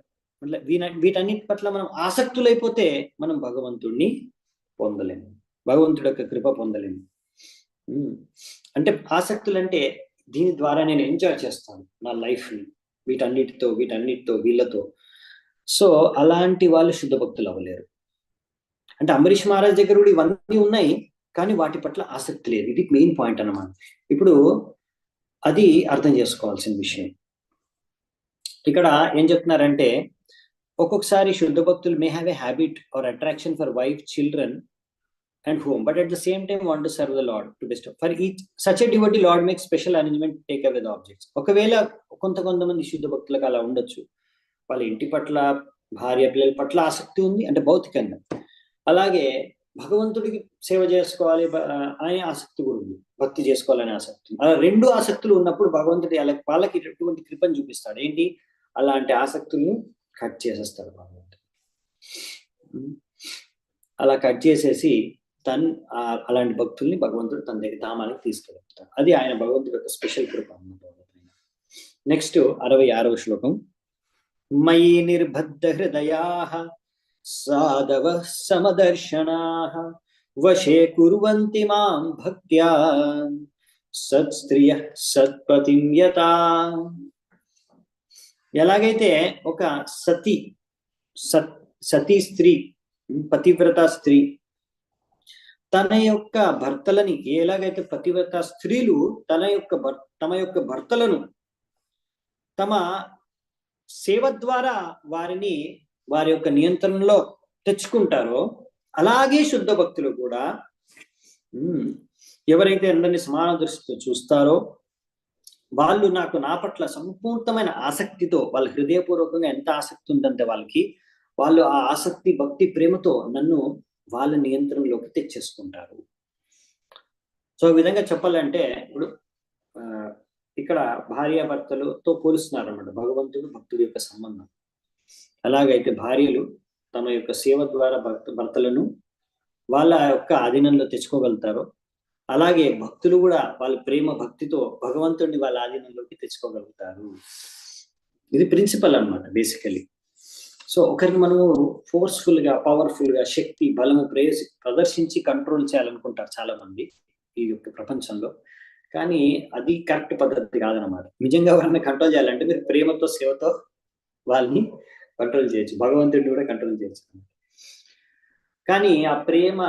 S1: వీటన్నిటి పట్ల మనం ఆసక్తులైపోతే మనం భగవంతుడిని పొందలేము, భగవంతుడి యొక్క కృప పొందలేము. అంటే ఆసక్తులు అంటే దీని ద్వారా నేను ఎంజాయ్ చేస్తాను నా లైఫ్ని, వీటన్నిటితో వీళ్ళతో. సో అలాంటి వాళ్ళు శుద్ధ భక్తులు అవ్వలేరు. అంటే అంబరీష్ మహారాజ్ దగ్గర కూడా ఇవన్నీ ఉన్నాయి, కానీ వాటి పట్ల ఆసక్తి లేదు. ఇది మెయిన్ పాయింట్ అన్నమాట. ఇప్పుడు అది అర్థం చేసుకోవాల్సిన విషయం. ఇక్కడ ఏం చెప్తున్నారంటే ఒక్కొక్కసారి శుద్ధ భక్తులు may have a habit or attraction for wife, children and home, but at the same time want to serve the Lord to best. For each such a devotee, Lord makes special arrangement to take away the objects. ఒకవేళ కొంతమంది శుద్ధ భక్తులకు అలా ఉండొచ్చు, వాళ్ళ ఇంటి పట్ల, భార్య పిల్లల పట్ల ఆసక్తి ఉంది అంటే భౌతికంగా, అలాగే భగవంతుడికి సేవ చేసుకోవాలి అనే ఆసక్తి కూడా ఉంది, భక్తి చేసుకోవాలనే ఆసక్తి. అలా రెండు ఆసక్తులు ఉన్నప్పుడు భగవంతుడి వాళ్ళకి ఎటువంటి కృపను చూపిస్తాడు. ఏంటి? అలాంటి ఆసక్తులను కట్ చేసేస్తాడు భగవంతుడు. అలా కట్ చేసేసి అలాంటి భక్తుల్ని భగవంతుడు తన దగ్గర ధామానికి తీసుకెళ్తాడు. అది ఆయన భగవంతుడి యొక్క స్పెషల్ కృప అన్నమాట. నెక్స్ట్ 66వ శ్లోకం. మయి నిర్బద్ధ హృదయాః సాధవః సమదర్శనాః వశే కుర్వంతి మాం భక్త్యా సత్స్త్రియః సత్పతిం యతా. ఎలాగైతే ఒక సతీ స్త్రీ, పతివ్రత స్త్రీ తన యొక్క భర్తలని, ఎలాగైతే పతివ్రత స్త్రీలు తమ యొక్క భర్తలను తమ సేవ ద్వారా వారి యొక్క నియంత్రణలో తెచ్చుకుంటారో, అలాగే శుద్ధ భక్తులు కూడా ఎవరైతే అందరినీ సమాన దృష్టితో చూస్తారో వాళ్ళు నా పట్ల సంపూర్ణమైన ఆసక్తితో, వాళ్ళ హృదయపూర్వకంగా ఎంత ఆసక్తి ఉందంటే వాళ్ళు ఆ ఆసక్తి, భక్తి, ప్రేమతో నన్ను వాళ్ళ నియంత్రణలోకి తెచ్చేసుకుంటారు. సో ఈ విధంగా చెప్పాలంటే ఇప్పుడు ఇక్కడ భార్యాభర్తలతో పోలుస్తున్నారు అన్నమాట భగవంతుడు భక్తుడి యొక్క సంబంధం. అలాగైతే భార్యలు తమ యొక్క సేవ ద్వారా భర్తలను వాళ్ళ యొక్క ఆధీనంలో తెచ్చుకోగలుగుతారో, అలాగే భక్తులు కూడా వాళ్ళ ప్రేమ భక్తితో భగవంతుడిని వాళ్ళ ఆధీనంలోకి తెచ్చుకోగలుగుతారు. ఇది ప్రిన్సిపల్ అన్నమాట బేసికలీ. సో ఒకరిని మనము ఫోర్స్ఫుల్ గా, పవర్ఫుల్ గా, శక్తి, బలము ప్రదర్శించి కంట్రోల్ చేయాలనుకుంటారు చాలా మంది ఈ యొక్క ప్రపంచంలో. కానీ అది కరెక్ట్ పద్ధతి కాదనమాట. నిజంగా వాళ్ళని కంట్రోల్ చేయాలంటే మీరు ప్రేమతో, సేవతో వాళ్ళని కంట్రోల్ చేయొచ్చు, భగవంతుడిని కూడా కంట్రోల్ చేయొచ్చు. కానీ ఆ ప్రేమ,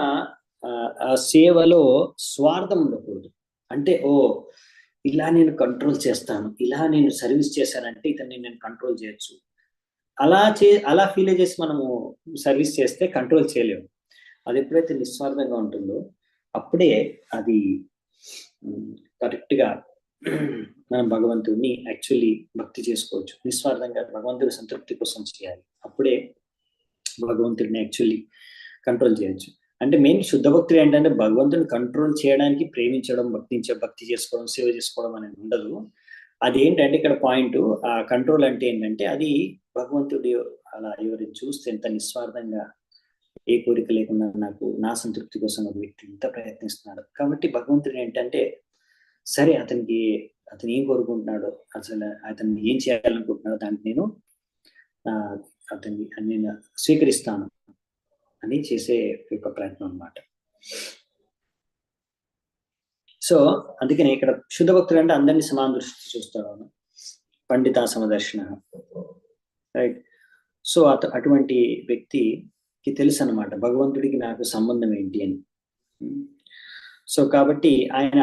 S1: ఆ సేవలో స్వార్థం ఉండకూడదు. అంటే ఇలా నేను కంట్రోల్ చేస్తాను, ఇలా నేను సర్వీస్ చేశానంటే ఇతన్ని నేను కంట్రోల్ చేయొచ్చు, అలా ఫీల్ చేసి మనము సర్వీస్ చేస్తే కంట్రోల్ చేయలేము. అది ఎప్పుడైతే నిస్వార్థంగా ఉంటుందో అప్పుడే అది కరెక్ట్ గా మనం భగవంతుడిని యాక్చువల్లీ భక్తి చేసుకోవచ్చు. నిస్వార్థంగా భగవంతుడి సంతృప్తి కోసం చేయాలి, అప్పుడే భగవంతుడిని యాక్చువల్లీ కంట్రోల్ చేయొచ్చు. అంటే మెయిన్ శుద్ధ భక్తులు ఏంటంటే భగవంతుని కంట్రోల్ చేయడానికి ప్రేమించడం, భక్తి చేసుకోవడం, సేవ చేసుకోవడం అనేది ఉండదు. అదేంటంటే ఇక్కడ పాయింట్, ఆ కంట్రోల్ అంటే ఏంటంటే అది భగవంతుడి అలా ఎవరిని చూస్తే ఎంత నిస్వార్థంగా, ఏ కోరిక లేకుండా నా సంతృప్తి కోసం ఒక వ్యక్తి ఇంత ప్రయత్నిస్తున్నాడు కాబట్టి భగవంతుడు ఏంటంటే సరే అతను ఏం కోరుకుంటున్నాడో, అసలు అతన్ని ఏం చేయాలనుకుంటున్నాడో దాన్ని నేను స్వీకరిస్తాను అని చేసే ఒక ప్రయత్నం అన్నమాట. సో అందుకనే ఇక్కడ శుద్ధ భక్తులు అంటే అందరినీ సమాన దృష్టి చూస్తాడు, పండిత సమదర్శన, రైట్. సో అటువంటి వ్యక్తికి తెలుసు అన్నమాట భగవంతుడికి నాకు సంబంధం ఏంటి అని. సో కాబట్టి ఆయన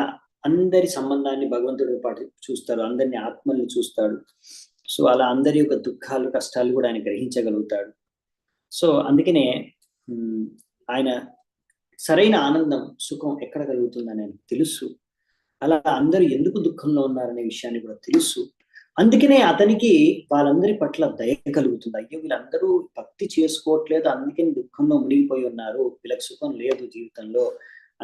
S1: అందరి సంబంధాన్ని భగవంతుడితో పాటు చూస్తాడు, అందరిని ఆత్మల్ని చూస్తాడు. సో అలా అందరి యొక్క దుఃఖాలు, కష్టాలు కూడా ఆయన గ్రహించగలుగుతాడు. సో అందుకనే ఆయన సరైన ఆనందం సుఖం ఎక్కడ కలుగుతుందని ఆయనకు తెలుసు. అలా అందరూ ఎందుకు దుఃఖంలో ఉన్నారనే విషయాన్ని కూడా తెలుసు. అందుకనే అతనికి వాళ్ళందరి పట్ల దయ కలుగుతుంది. అయ్యో వీళ్ళందరూ భక్తి చేసుకోవట్లేదు, అందుకని దుఃఖంలో మునిగిపోయి ఉన్నారు, వీళ్ళకి సుఖం లేదు జీవితంలో,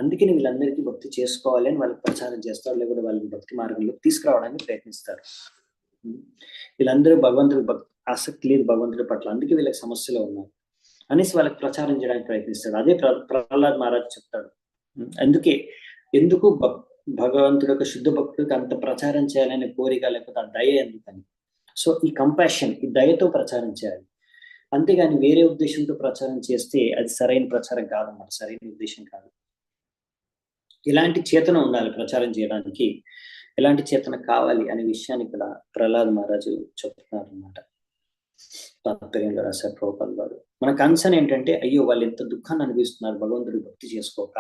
S1: అందుకని వీళ్ళందరికీ భక్తి చేసుకోవాలి అని వాళ్ళకి ప్రచారం చేస్తారు, లేకపోతే వాళ్ళని భక్తి మార్గంలో తీసుకురావడానికి ప్రయత్నిస్తారు. వీళ్ళందరూ భగవంతుడి ఆసక్తి లేదు భగవంతుడి పట్ల, అందుకే వీళ్ళకి సమస్యలో ఉన్నారు అనేసి వాళ్ళకి ప్రచారం చేయడానికి ప్రయత్నిస్తాడు. అదే ప్రహ్లాద్ మహారాజ్ చెప్తాడు. అందుకే ఎందుకు భగవంతుడు యొక్క శుద్ధ భక్తుడికి అంత ప్రచారం చేయాలనే కోరిక, లేకపోతే ఆ దయ ఎందుకని. సో ఈ కంపాషన్, ఈ దయతో ప్రచారం చేయాలి, అంతేగాని వేరే ఉద్దేశంతో ప్రచారం చేస్తే అది సరైన ప్రచారం కాదన్నమాట, సరైన ఉద్దేశం కాదు. ఇలాంటి చేతన ఉండాలి ప్రచారం చేయడానికి, ఎలాంటి చేతన కావాలి అనే విషయాన్ని ఇక్కడ ప్రహ్లాద్ మహారాజు చెప్తున్నారు అనమాట. తాత్పర్యంలో రాశారు ప్రభుపాల్ వారు. మన కన్సర్న్ ఏంటంటే, అయ్యో వాళ్ళు ఎంత దుఃఖాన్ని అనిపిస్తున్నారు భగవంతుడికి భక్తి చేసుకోక,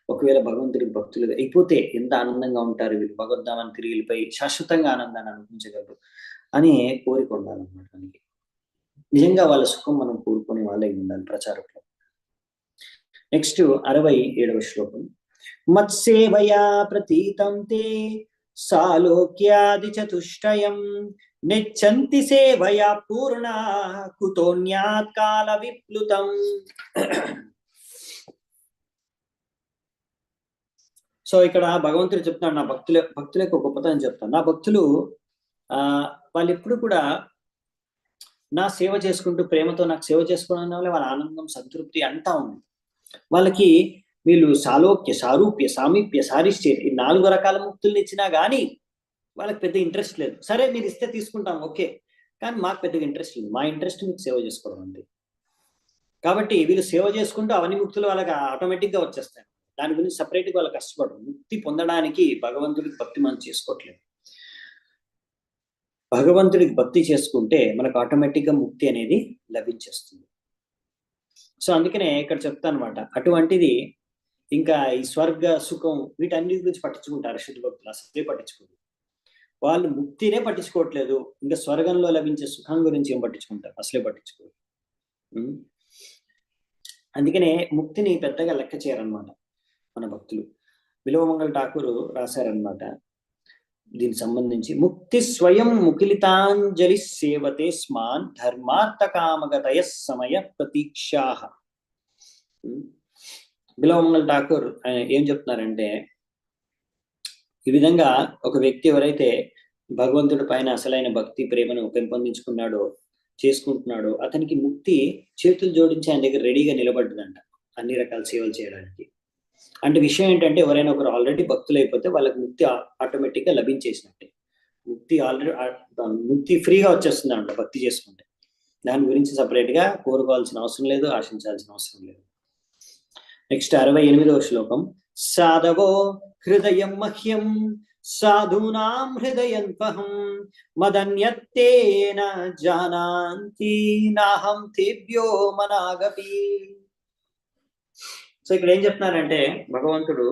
S1: ఒకవేళ భగవంతుడికి భక్తులు అయిపోతే ఎంత ఆనందంగా ఉంటారు వీళ్ళు, భగవద్ధామాన్ని తిరిగి వెళ్ళిపోయి శాశ్వతంగా ఆనందాన్ని అనుభవించగలరు అని కోరిక ఉండాలన్నమాట. మనకి నిజంగా వాళ్ళ సుఖం మనం కోరుకునే వాళ్ళే ఉండాలి ప్రచారంలో. నెక్స్ట్ 67వ శ్లోకం. మత్సేవయా ప్రతీతం తే సాలోక్యాది చతుష్టయం నెచ్చంతి సేవయా పూర్ణ కుతోన్యాత్ కాల విప్లుతం. సో ఇక్కడ భగవంతుడు చెప్తున్నాడు, నా భక్తుల యొక్క గొప్పతనం చెప్తాను. నా భక్తులు వాళ్ళు ఎప్పుడు కూడా నా సేవ చేసుకుంటూ ప్రేమతో నాకు సేవ చేసుకోవడం వల్ల వాళ్ళ ఆనందం సంతృప్తి అంతా ఉంది. వాళ్ళకి వీళ్ళు సాలోక్య, సారూప్య, సామీప్య, సారిష్ట్య ఈ 4 రకాల ముక్తుల్ని ఇచ్చినా కానీ వాళ్ళకి పెద్ద ఇంట్రెస్ట్ లేదు. సరే మీరు ఇస్తే తీసుకుంటాం ఓకే, కానీ మాకు పెద్దగా ఇంట్రెస్ట్ లేదు, మా ఇంట్రెస్ట్ మీకు సేవ చేసుకోవడం అంతే. కాబట్టి వీళ్ళు సేవ చేసుకుంటూ అవన్నీ ముక్తులు వాళ్ళకి ఆటోమేటిక్గా వచ్చేస్తాయి. దాని గురించి సపరేట్గా వాళ్ళు కష్టపడరు. ముక్తి పొందడానికి భగవంతుడికి భక్తి మనం చేసుకోవట్లేదు. భగవంతుడికి భక్తి చేసుకుంటే మనకు ఆటోమేటిక్గా ముక్తి అనేది లభించేస్తుంది. సో అందుకనే ఇక్కడ చెప్తా అనమాట, అటువంటిది ఇంకా ఈ స్వర్గ సుఖం వీటన్నిటి గురించి పట్టించుకుంటారు శుద్ధ భక్తులు, అసలే పట్టించుకోరు. వాళ్ళు ముక్తినే పట్టించుకోవట్లేదు, ఇంకా స్వర్గంలో లభించే సుఖం గురించి ఏం పట్టించుకుంటారు, అసలే పట్టించుకోరు. అందుకనే ముక్తిని పెద్దగా లెక్క చేయరనమాట మన భక్తులు. బిల్వమంగళ ఠాకూర్ రాశారనమాట దీనికి సంబంధించి, ముక్తి స్వయం ముఖిలితాంజలి సేవతే స్మాన్ ధర్మార్థ కామగతయ సమయ ప్రతీక్షా. బిల్వమంగళ ఠాకూర్ ఏం చెప్తున్నారంటే, ఈ విధంగా ఒక వ్యక్తి ఎవరైతే భగవంతుడి పైన అసలైన భక్తి ప్రేమను పెంపొందించుకున్నాడో, చేసుకుంటున్నాడో, అతనికి ముక్తి చేతులు జోడించి ఆయన దగ్గర రెడీగా నిలబడ్డదంట అన్ని రకాల సేవలు చేయడానికి. అంటే విషయం ఏంటంటే, ఎవరైనా ఒకరు ఆల్రెడీ భక్తులు అయిపోతే వాళ్ళకి ముక్తి ఆటోమేటిక్గా లభించేసినట్టే. ముక్తి ఫ్రీగా వచ్చేస్తుంది అంట భక్తి చేసుకుంటే. దాని గురించి సపరేట్గా కోరుకోవాల్సిన అవసరం లేదు, ఆశించాల్సిన అవసరం లేదు. నెక్స్ట్ 68వ శ్లోకం. సాధవో హృదయం మహ్యం సాధూనాం హృదయంత్వహం మదన్యత్తేన జానాంతి నాహం తేభ్యో మనాగపి. సో ఇక్కడ ఏం చెప్తున్నారంటే, భగవంతుడు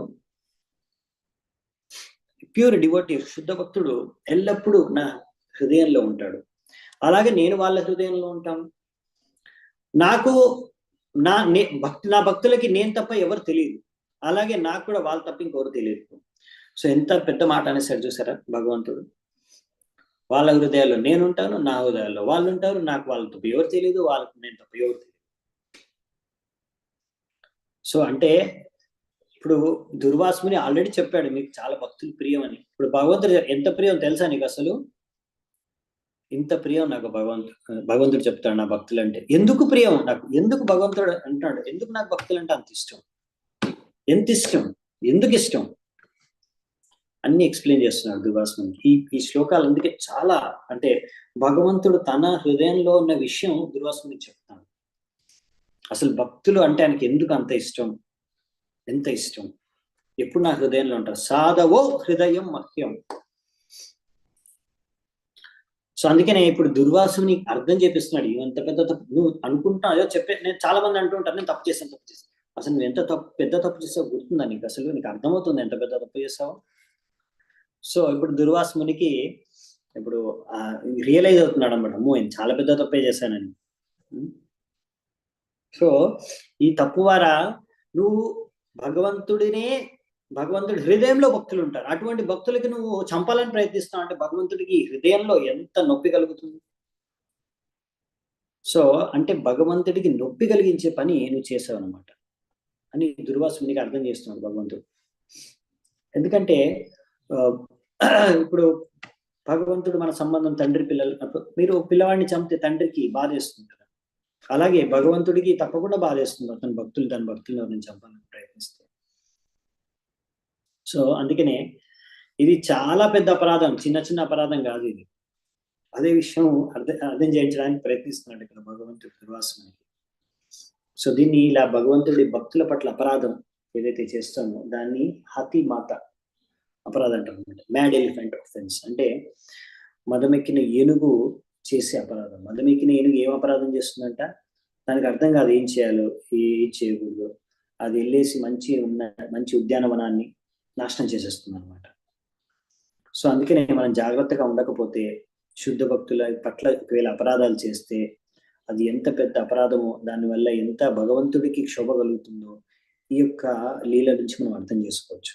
S1: ప్యూర్ డివోటీ, శుద్ధ భక్తుడు ఎల్లప్పుడూ నా హృదయంలో ఉంటాడు. అలాగే నేను వాళ్ళ హృదయంలో ఉంటాను. నాకు నా భక్తులకి నేను తప్ప ఎవరు తెలియదు, అలాగే నాకు కూడా వాళ్ళు తప్ప ఇంకెవరు తెలియదు. సో ఎంత పెద్ద మాట అనేసారు చూసారా భగవంతుడు. వాళ్ళ హృదయాల్లో నేను ఉంటాను, నా హృదయాల్లో వాళ్ళు ఉంటారు, నాకు వాళ్ళ తప్ప ఎవరు తెలియదు, వాళ్ళకి నేను తప్ప ఎవరు తెలియదు. సో అంటే ఇప్పుడు దుర్వాసుని ఆల్రెడీ చెప్పాడు మీకు చాలా భక్తులు ప్రియం అని. ఇప్పుడు భగవంతుడు ఎంత ప్రియం తెలుసా నీకు? అసలు ఇంత ప్రియం నాకు భగవంతుడు చెప్తాడు నా భక్తులు అంటే. ఎందుకు ప్రియం నాకు, ఎందుకు భగవంతుడు అంటాడు, ఎందుకు నాకు భక్తులు అంటే అంత ఇష్టం, ఎంత ఇష్టం, ఎందుకు ఇష్టం అన్ని ఎక్స్ప్లెయిన్ చేస్తున్నాడు దుర్వాసునికి ఈ శ్లోకాలు. అందుకే చాలా అంటే భగవంతుడు తన హృదయంలో ఉన్న విషయం దుర్వాసునికి చెప్తాడు. అసలు భక్తులు అంటే ఆయనకి ఎందుకు అంత ఇష్టం, ఎంత ఇష్టం, ఎప్పుడు నా హృదయంలో ఉంటారు. సాధవో హృదయం మహ్యం. సో అందుకనే ఇప్పుడు దుర్వాసుని అర్థం చేపిస్తున్నాడు. ఎంత పెద్ద తప్పు నువ్వు అనుకుంటున్నావు, అదో నేను చాలా మంది అంటూ ఉంటాను, నేను తప్పు చేశాను. అసలు నువ్వు ఎంత పెద్ద తప్పు చేసావు గుర్తుందా నీకు? అసలు నీకు అర్థమవుతుంది ఎంత పెద్ద తప్పు చేసావు? సో ఇప్పుడు దుర్వాసునికి ఇప్పుడు రియలైజ్ అవుతున్నాడు అనమాట, అమ్మో నేను చాలా పెద్ద తప్పే చేశానని. సో ఈ తప్పు ద్వారా నువ్వు భగవంతుడి హృదయంలో భక్తులు ఉంటారు. అటువంటి భక్తులకి నువ్వు చంపాలని ప్రయత్నిస్తావు అంటే భగవంతుడికి హృదయంలో ఎంత నొప్పి కలుగుతుంది. సో అంటే భగవంతుడికి నొప్పి కలిగించే పని నువ్వు చేసావు అనమాట అని దుర్వాసునికి అర్థం చేస్తున్నాడు భగవంతుడు. ఎందుకంటే ఇప్పుడు భగవంతుడు మన సంబంధం తండ్రి పిల్లలు, మీరు పిల్లవాడిని చంపితే తండ్రికి బాధేస్తుంది కదా, అలాగే భగవంతుడికి తప్పకుండా బాధేస్తుంది తన భక్తులను ఎవరిని చంపాలని ప్రయత్నిస్తే. సో అందుకనే ఇది చాలా పెద్ద అపరాధం, చిన్న చిన్న అపరాధం కాదు ఇది. అదే విషయం అర్థం చేయించడానికి ప్రయత్నిస్తున్నాడు ఇక్కడ భగవంతుడు దుర్వాసునికి. సో దీన్ని ఇలా భగవంతుడి భక్తుల పట్ల అపరాధం ఏదైతే చేస్తామో దాన్ని హతి మాత అపరాధం అంటారు, మ్యాడ్ ఎలిఫెంట్ ఆఫెన్స్. అంటే మదమెక్కిన ఏనుగు చేసే అపరాధం. మదమెక్కిన ఏనుగు ఏం అపరాధం చేస్తుందంట, దానికి అర్థం కాదు ఏం చేయాలో ఏం చేయకూడదు, అది వెళ్ళేసి మంచి ఉద్యానవనాన్ని నాశనం చేసేస్తుంది అనమాట. సో అందుకనే మనం జాగ్రత్తగా ఉండకపోతే, శుద్ధ భక్తుల పట్ల ఒకవేళ అపరాధాలు చేస్తే అది ఎంత పెద్ద అపరాధమో, దానివల్ల ఎంత భగవంతుడికి క్షోభ కలుగుతుందో ఈ యొక్క లీల నుంచి మనం అర్థం చేసుకోవచ్చు.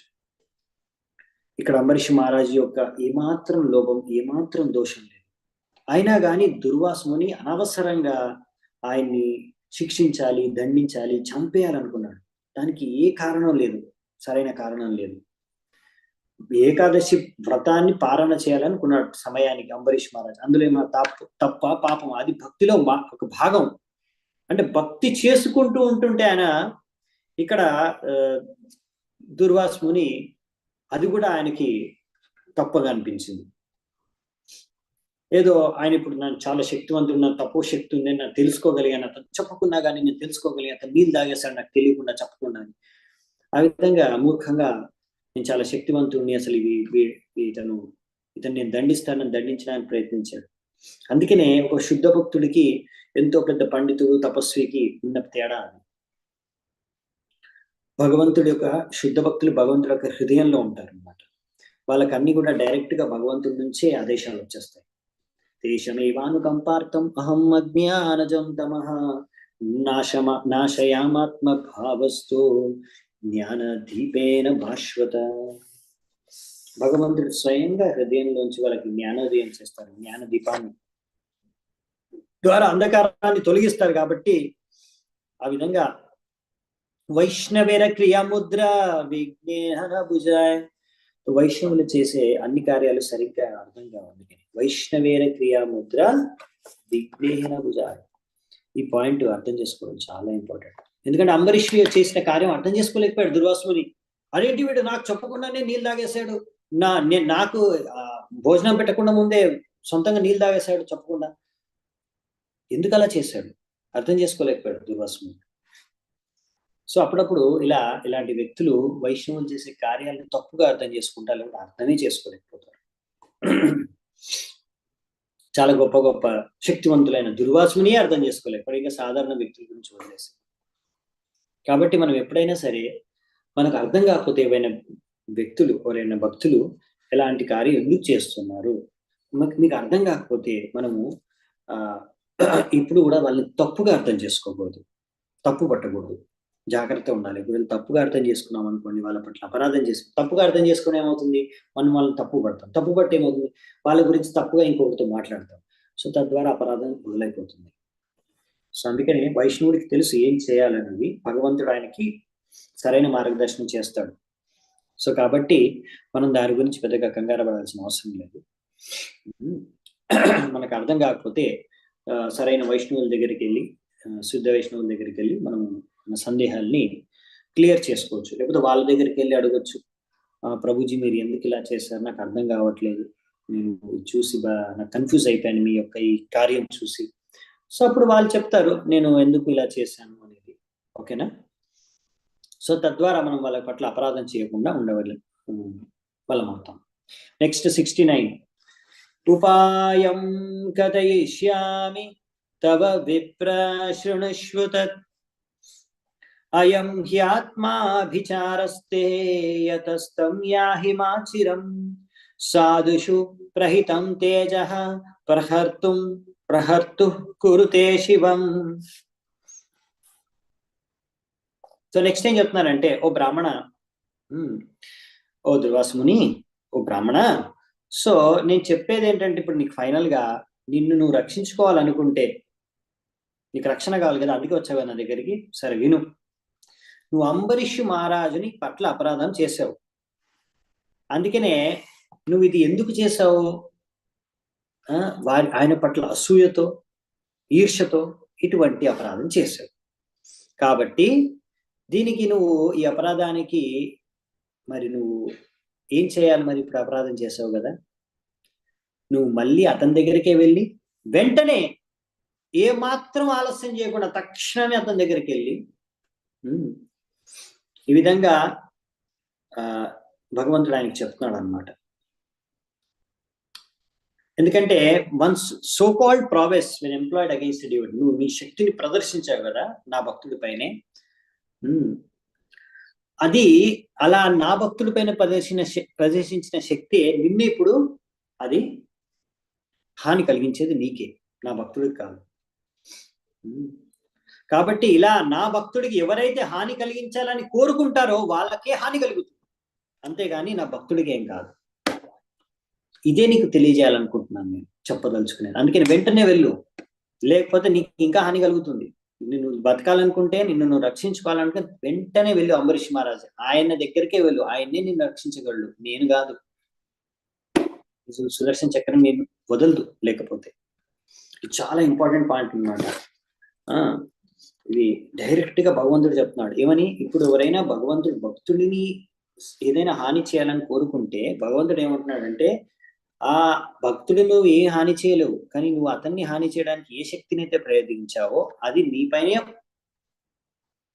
S1: ఇక్కడ అంబరీష్ మహారాజు యొక్క ఏమాత్రం లోపం, ఏమాత్రం దోషం లేదు. అయినా కానీ దుర్వాసుని అనవసరంగా ఆయన్ని శిక్షించాలి, దండించాలి, చంపేయాలనుకున్నాడు. దానికి ఏ కారణం లేదు, సరైన కారణం లేదు. ఏకాదశి వ్రతాన్ని పాలన చేయాలనుకున్నాడు సమయానికి అంబరీష్ మహారాజ్. అందులో ఏమన్నా తప్ప పాపం, అది భక్తిలో ఒక భాగం. అంటే భక్తి చేసుకుంటూ ఉంటుంటే ఆయన ఇక్కడ దుర్వాసుని అది కూడా ఆయనకి తప్పగా అనిపించింది. ఏదో ఆయన ఇప్పుడు నాకు చాలా శక్తివంతుడు, నాకు తక్కువ శక్తి ఉంది, నాకు తెలుసుకోగలిగాను, అతను చెప్పకున్నా కానీ నేను తెలుసుకోగలిగాను, అతను నీళ్ళు తాగేస్తాడు నాకు తెలియకుండా చెప్పకుండా. ఆ విధంగా మూర్ఖంగా నేను చాలా శక్తివంతుడిని, అసలు ఇతను నేను దండించడానికి ప్రయత్నించాడు. అందుకనే ఒక శుద్ధ భక్తుడికి ఎంతో పెద్ద పండితుడు తపస్వికి ఉన్న తేడా అది. భగవంతుడి యొక్క శుద్ధ భక్తులు భగవంతుడి యొక్క హృదయంలో ఉంటారు అన్నమాట. వాళ్ళకి అన్ని కూడా డైరెక్ట్ గా భగవంతుడి నుంచే ఆదేశాలు వచ్చేస్తాయి. దేశమేవానుకంపార్థం అహం అజ్ఞానజం తమః నాశయామాత్మ భావస్తు జ్ఞాన దీపేన భాస్వత. భగవంతుడు స్వయంగా హృదయంలోంచి వాళ్ళకి జ్ఞానోదయం చేస్తారు, జ్ఞాన దీపాన్ని ద్వారా అంధకారాన్ని తొలగిస్తారు. కాబట్టి ఆ విధంగా వైష్ణవేర క్రియాముద్ర విఘ్నేహన భుజాయ్. వైష్ణవులు చేసే అన్ని కార్యాలు సరిగ్గా అర్థం కావాలి. వైష్ణవేర క్రియాముద్ర విఘ్నేహన భుజాయ్, ఈ పాయింట్ అర్థం చేసుకోవడం చాలా ఇంపార్టెంట్. ఎందుకంటే అంబరీష్ చేసిన కార్యం అర్థం చేసుకోలేకపోయాడు దుర్వాసుని. అదేంటి వీడు నాకు చెప్పకుండానే నీళ్ళు తాగేశాడు, నాకు భోజనం పెట్టకుండా ముందే సొంతంగా నీళ్ళు తాగేశాడు చెప్పకుండా, ఎందుకు అలా చేశాడు అర్థం చేసుకోలేకపోయాడు దుర్వాసుని. సో అప్పుడప్పుడు ఇలాంటి వ్యక్తులు వైష్ణవులు చేసే కార్యాలను తప్పుగా అర్థం చేసుకుంటారు, లేకపోతే అర్థమే చేసుకోలేకపోతారు. చాలా గొప్ప గొప్ప శక్తివంతులైన దుర్వాసుని అర్థం చేసుకోలేకపోయాడు, ఇంకా సాధారణ వ్యక్తుల గురించి వదిలేసి. కాబట్టి మనం ఎప్పుడైనా సరే మనకు అర్థం కాకపోతే ఏవైనా వ్యక్తులు ఎవరైనా భక్తులు ఎలాంటి కార్యం ఎందుకు చేస్తున్నారు మీకు అర్థం కాకపోతే మనము ఇప్పుడు కూడా వాళ్ళని తప్పుగా అర్థం చేసుకోకూడదు, తప్పు పట్టకూడదు, జాగ్రత్త ఉండాలి. వీళ్ళు తప్పుగా అర్థం చేసుకున్నాం అనుకోండి, వాళ్ళ పట్ల అపరాధం తప్పుగా అర్థం చేసుకుని ఏమవుతుంది, మనం వాళ్ళని తప్పు పడతాం. తప్పు పట్టి ఏమవుతుంది, వాళ్ళ గురించి తప్పుగా ఇంకొకరితో మాట్లాడతాం. సో తద్వారా అపరాధం మొదలైపోతుంది. సో అందుకని వైష్ణవుడికి తెలుసు ఏం చేయాలనేది, భగవంతుడు ఆయనకి సరైన మార్గదర్శనం చేస్తాడు. సో కాబట్టి మనం దాని గురించి పెద్దగా కంగారు పడాల్సిన అవసరం లేదు. మనకు అర్థం కాకపోతే సరైన వైష్ణవుల దగ్గరికి వెళ్ళి, శుద్ధ వైష్ణవుల దగ్గరికి వెళ్ళి మనం మన సందేహాల్ని క్లియర్ చేసుకోవచ్చు. లేకపోతే వాళ్ళ దగ్గరికి వెళ్ళి అడగొచ్చు, ప్రభుజీ మీరు ఎందుకు ఇలా చేశారు, నాకు అర్థం కావట్లేదు, నేను చూసి నాకు కన్ఫ్యూజ్ అయిపోయాను మీ యొక్క ఈ కార్యం చూసి. సో అప్పుడు వాళ్ళు చెప్తారు నేను ఎందుకు ఇలా చేశాను అనేది. ఓకేనా? సో తద్వారా మనం వాళ్ళ పట్ల అపరాధం చేయకుండా వాళ్ళమవుతాం. నెక్స్ట్ 69. ఉపాయం కథయిష్యామి తవ విప్ర శృణుష్వ తత్ అయం హ్యాత్మాభిచారస్తే యతస్తం యాహి మాచిరం సాధుషు ప్రహితం తేజః ప్రహర్తు కురుతే శివం. సో నెక్స్ట్ ఏం చెప్తున్నారంటే, ఓ బ్రాహ్మణ, ఓ దుర్వాస ముని, ఓ బ్రాహ్మణ, సో నేను చెప్పేది ఏంటంటే, ఇప్పుడు నీకు ఫైనల్ గా నిన్ను నువ్వు రక్షించుకోవాలనుకుంటే, నీకు రక్షణ కావాలి కదా, అందుకే వచ్చావు నా దగ్గరికి. సరే విను, నువ్వు అంబరీష్ మహారాజుని పట్ల అపరాధం చేసావు. అందుకనే నువ్వు ఇది ఎందుకు చేసావు? ఆయన పట్ల అసూయతో, ఈర్ష్యతో ఇటువంటి అపరాధం చేశావు. కాబట్టి దీనికి నువ్వు, ఈ అపరాధానికి మరి నువ్వు ఏం చేయాలి? మరి ఇప్పుడు అపరాధం చేసావు కదా, నువ్వు మళ్ళీ అతని దగ్గరికే వెళ్ళి వెంటనే ఏ మాత్రం ఆలస్యం చేయకుండా తక్షణమే అతని దగ్గరికి వెళ్ళి ఈ విధంగా భగవంతుడు ఆయనకి చెప్తున్నాడు అనమాట. ఎందుకంటే once so called prowess when employed against devotee, నువ్వు నీ శక్తిని ప్రదర్శించావు కదా నా భక్తుడి పైనే, అది అలా నా భక్తుడి పైన ప్రదర్శించిన శక్తి నిన్ను ఇప్పుడు అది హాని కలిగించేది నీకే, నా భక్తుడికి కాదు. కాబట్టి ఇలా నా భక్తుడికి ఎవరైతే హాని కలిగించాలని కోరుకుంటారో వాళ్ళకే హాని కలుగుతుంది, అంతేగాని నా భక్తుడికి ఏం కాదు. ఇదే నీకు తెలియజేయాలనుకుంటున్నాను, నేను చెప్పదలుచుకునేది. అందుకని వెంటనే వెళ్ళు, లేకపోతే నీకు ఇంకా హాని కలుగుతుంది. నిన్ను బతకాలనుకుంటే, నిన్ను నువ్వు రక్షించుకోవాలనుకుంటే వెంటనే వెళ్ళు అంబరీష్ మహారాజు, ఆయన దగ్గరికే వెళ్ళు, ఆయన్నే నిన్ను రక్షించగలడు, నేను కాదు. సుదర్శన చక్రం నేను వదలదు లేకపోతే. ఇది చాలా ఇంపార్టెంట్ పాయింట్ అన్నమాట. ఇది డైరెక్ట్ గా భగవంతుడు చెప్తున్నాడు. ఏమని? ఇప్పుడు ఎవరైనా భగవంతుడు భక్తుడిని ఏదైనా హాని చేయాలని కోరుకుంటే భగవంతుడు ఏమంటున్నాడంటే, ఆ భక్తుడు నువ్వు ఏ హాని చేయలేవు, కానీ నువ్వు అతన్ని హాని చేయడానికి ఏ శక్తిని అయితే ప్రయోగించావో అది నీపైనే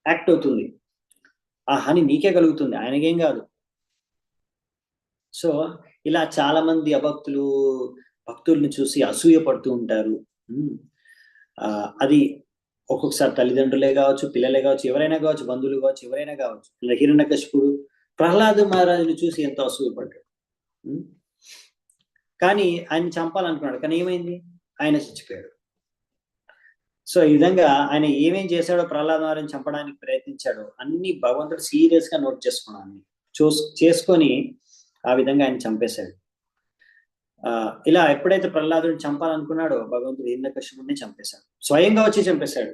S1: యాక్ట్ అవుతుంది, ఆ హాని నీకే కలుగుతుంది, ఆయనకేం కాదు. సో ఇలా చాలా మంది అభక్తులు భక్తుల్ని చూసి అసూయ పడుతూ ఉంటారు. అది ఒక్కొక్కసారి తల్లిదండ్రులే కావచ్చు, పిల్లలే కావచ్చు, ఎవరైనా కావచ్చు, బంధువులు కావచ్చు, ఎవరైనా కావచ్చు. హిరణ్యకశిపుడు ప్రహ్లాదు మహారాజుని చూసి ఎంతో అసూయపడ్డాడు. కానీ ఆయన చంపాలనుకున్నాడు, కానీ ఏమైంది? ఆయన చచ్చిపోయాడు. సో ఈ విధంగా ఆయన ఏమేం చేశాడో, ప్రహ్లాద మహారాజుని చంపడానికి ప్రయత్నించాడో అన్ని భగవంతుడు సీరియస్ గా నోట్ చేసుకున్నాను, చేసుకొని ఆ విధంగా ఆయన చంపేశాడు. ఇలా ఎప్పుడైతే ప్రహ్లాదుని చంపాలనుకున్నాడో భగవంతుడు హిరణ్యకశిపుడిని చంపేశాడు, స్వయంగా వచ్చి చంపేశాడు.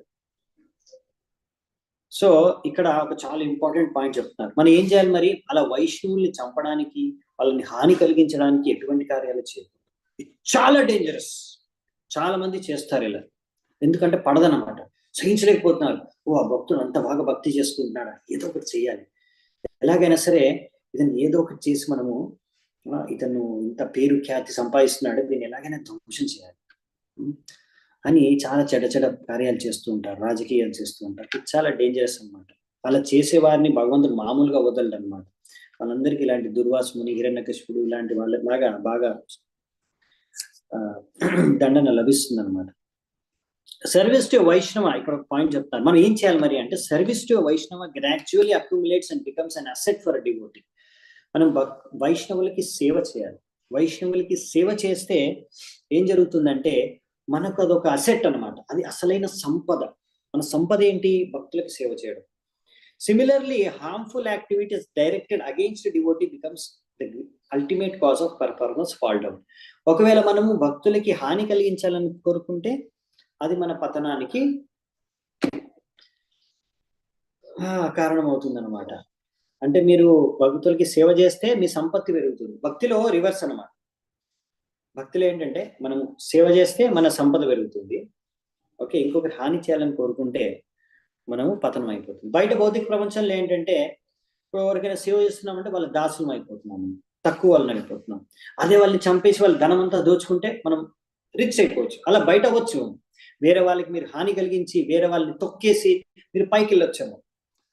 S1: సో ఇక్కడ ఒక చాలా ఇంపార్టెంట్ పాయింట్ చెప్తున్నారు. మనం ఏం చేయాలి మరి? అలా వైష్ణవుల్ని చంపడానికి, వాళ్ళని హాని కలిగించడానికి ఎటువంటి కార్యాలు చేయకూడదు. చాలా డేంజరస్. చాలా మంది చేస్తారు ఇలా, ఎందుకంటే పడదనమాట, సహించలేకపోతున్నారు. ఓ ఆ భక్తుడు అంత బాగా భక్తి చేసుకుంటున్నాడా, ఏదో ఒకటి చేయాలి, ఎలాగైనా సరే ఇతను ఏదో ఒకటి చేసి మనము, ఇతను ఇంత పేరు ఖ్యాతి సంపాదిస్తున్నాడు, దీన్ని ఎలాగైనా ధ్వంసం చేయాలి అని చాలా చెడ్డ చెడ్డ కార్యాలు చేస్తూ ఉంటారు, రాజకీయాలు చేస్తూ ఉంటారు. ఇది చాలా డేంజరస్ అనమాట. అలా చేసేవారిని భగవంతుడు మామూలుగా వదలడు అనమాట. వాళ్ళందరికీ ఇలాంటి దుర్వాస ముని, హిరణ్యకశిపుడు ఇలాంటి వాళ్ళ లాగా బాగా దండన లభిస్తుంది అనమాట. సర్వీస్ టు వైష్ణవ, ఇక్కడ ఒక పాయింట్ చెప్తాను. మనం ఏం చేయాలి మరి అంటే, service to Vaishnava gradually accumulates and becomes an asset for devotee. మనం వైష్ణవులకి సేవ చేయాలి. వైష్ణవులకి సేవ చేస్తే ఏం జరుగుతుందంటే మనకు అదొక అసెట్ అనమాట, అది అసలైన సంపద. మన సంపద ఏంటి? భక్తులకు సేవ చేయడం. Similarly harmful activities directed against devotee becomes the ultimate cause of performance fall down. ఒకవేళ మనము భక్తులకి హాని కలిగించాలని కోరుకుంటే అది మన పతనానికి కారణం అవుతుంది అనమాట. అంటే మీరు భక్తులకి సేవ చేస్తే మీ సంపత్తి పెరుగుతుంది. భక్తిలో రివర్స్ అనమాట. భక్తిలో ఏంటంటే మనం సేవ చేస్తే మన సంపద పెరుగుతుంది. ఓకే, ఇంకొకటి హాని చేయాలని కోరుకుంటే మనము పతనం అయిపోతుంది. బయట భౌతిక ప్రపంచంలో ఏంటంటే, ఇప్పుడు ఎవరికైనా సేవ చేస్తున్నామంటే వాళ్ళ దాసులం అయిపోతున్నాము, తక్కువ వాళ్ళని అయిపోతున్నాం. అదే వాళ్ళని చంపేసి వాళ్ళ ధనం అంతా దోచుకుంటే మనం రిచ్ అయిపోవచ్చు. అలా బయట అవ్వచ్చు. వేరే వాళ్ళకి మీరు హాని కలిగించి వేరే వాళ్ళని తొక్కేసి మీరు పైకి వెళ్ళొచ్చాము,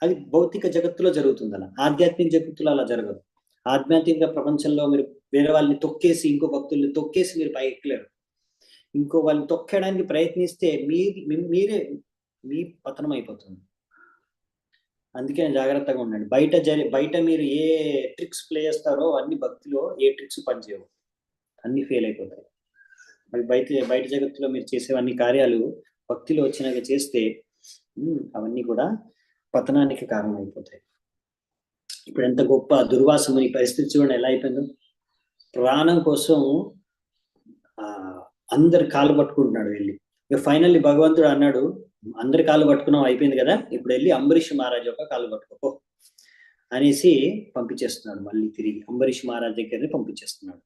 S1: అది భౌతిక జగత్తులో జరుగుతుంది. అలా ఆధ్యాత్మిక జగత్తులో అలా జరగదు. ఆధ్యాత్మిక ప్రపంచంలో మీరు వేరే వాళ్ళని తొక్కేసి, ఇంకో భక్తుల్ని తొక్కేసి మీరు పైకి ఎక్కలేరు. ఇంకో వాళ్ళని తొక్కడానికి ప్రయత్నిస్తే మీరే మీ పతనం అయిపోతుంది. అందుకే జాగ్రత్తగా ఉండండి. బయట మీరు ఏ ట్రిక్స్ ప్లే చేస్తారో అన్ని భక్తిలో ఏ ట్రిక్స్ పనిచేయవు, అన్ని ఫెయిల్ అయిపోతాయి. మరి బయట జగత్తులో మీరు చేసేవన్నీ కార్యాలు భక్తిలో వచ్చినాక చేస్తే అవన్నీ కూడా పతనానికి కారణం అయిపోతాయి. ఇప్పుడు ఎంత గొప్ప దుర్వాసముని పరిస్థితి చూడండి ఎలా అయిపోయిందో. ప్రాణం కోసం అందరి కాళ్ళు పట్టుకుంటున్నాడు వెళ్ళి. ఇక ఫైనల్లీ భగవంతుడు అన్నాడు, అందరి కాళ్ళు పట్టుకున్నాం అయిపోయింది కదా, ఇప్పుడు వెళ్ళి అంబరీష్ మహారాజ్ యొక్క కాళ్ళు పట్టుకో అనేసి పంపించేస్తున్నాడు. మళ్ళీ తిరిగి అంబరీష్ మహారాజ్ దగ్గరనే పంపించేస్తున్నాడు.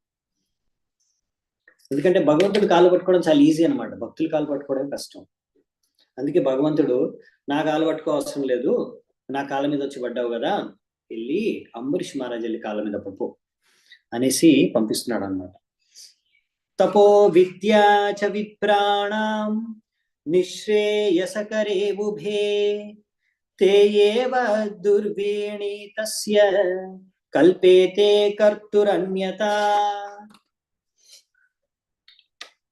S1: ఎందుకంటే భగవంతుడు కాళ్ళు పట్టుకోవడం చాలా ఈజీ అనమాట, భక్తులు కాళ్ళు పట్టుకోవడం కష్టం. అందుకే భగవంతుడు నా కాళ్ళు పట్టుకో అవసరం లేదు, నా కాళ్ళ మీద వచ్చి పడ్డావు కదా, వెళ్ళి అంబరీష్ మహారాజ్ వెళ్ళి కాళ్ళ మీద పప్పు అనేసి పంపిస్తున్నాడు అన్నమాట. తపో విద్యా చ విప్రాణాం నిశ్రేయసకరే ఉభే తే ఏవ దుర్వేణి తస్య కల్పేతే కర్తురన్యత.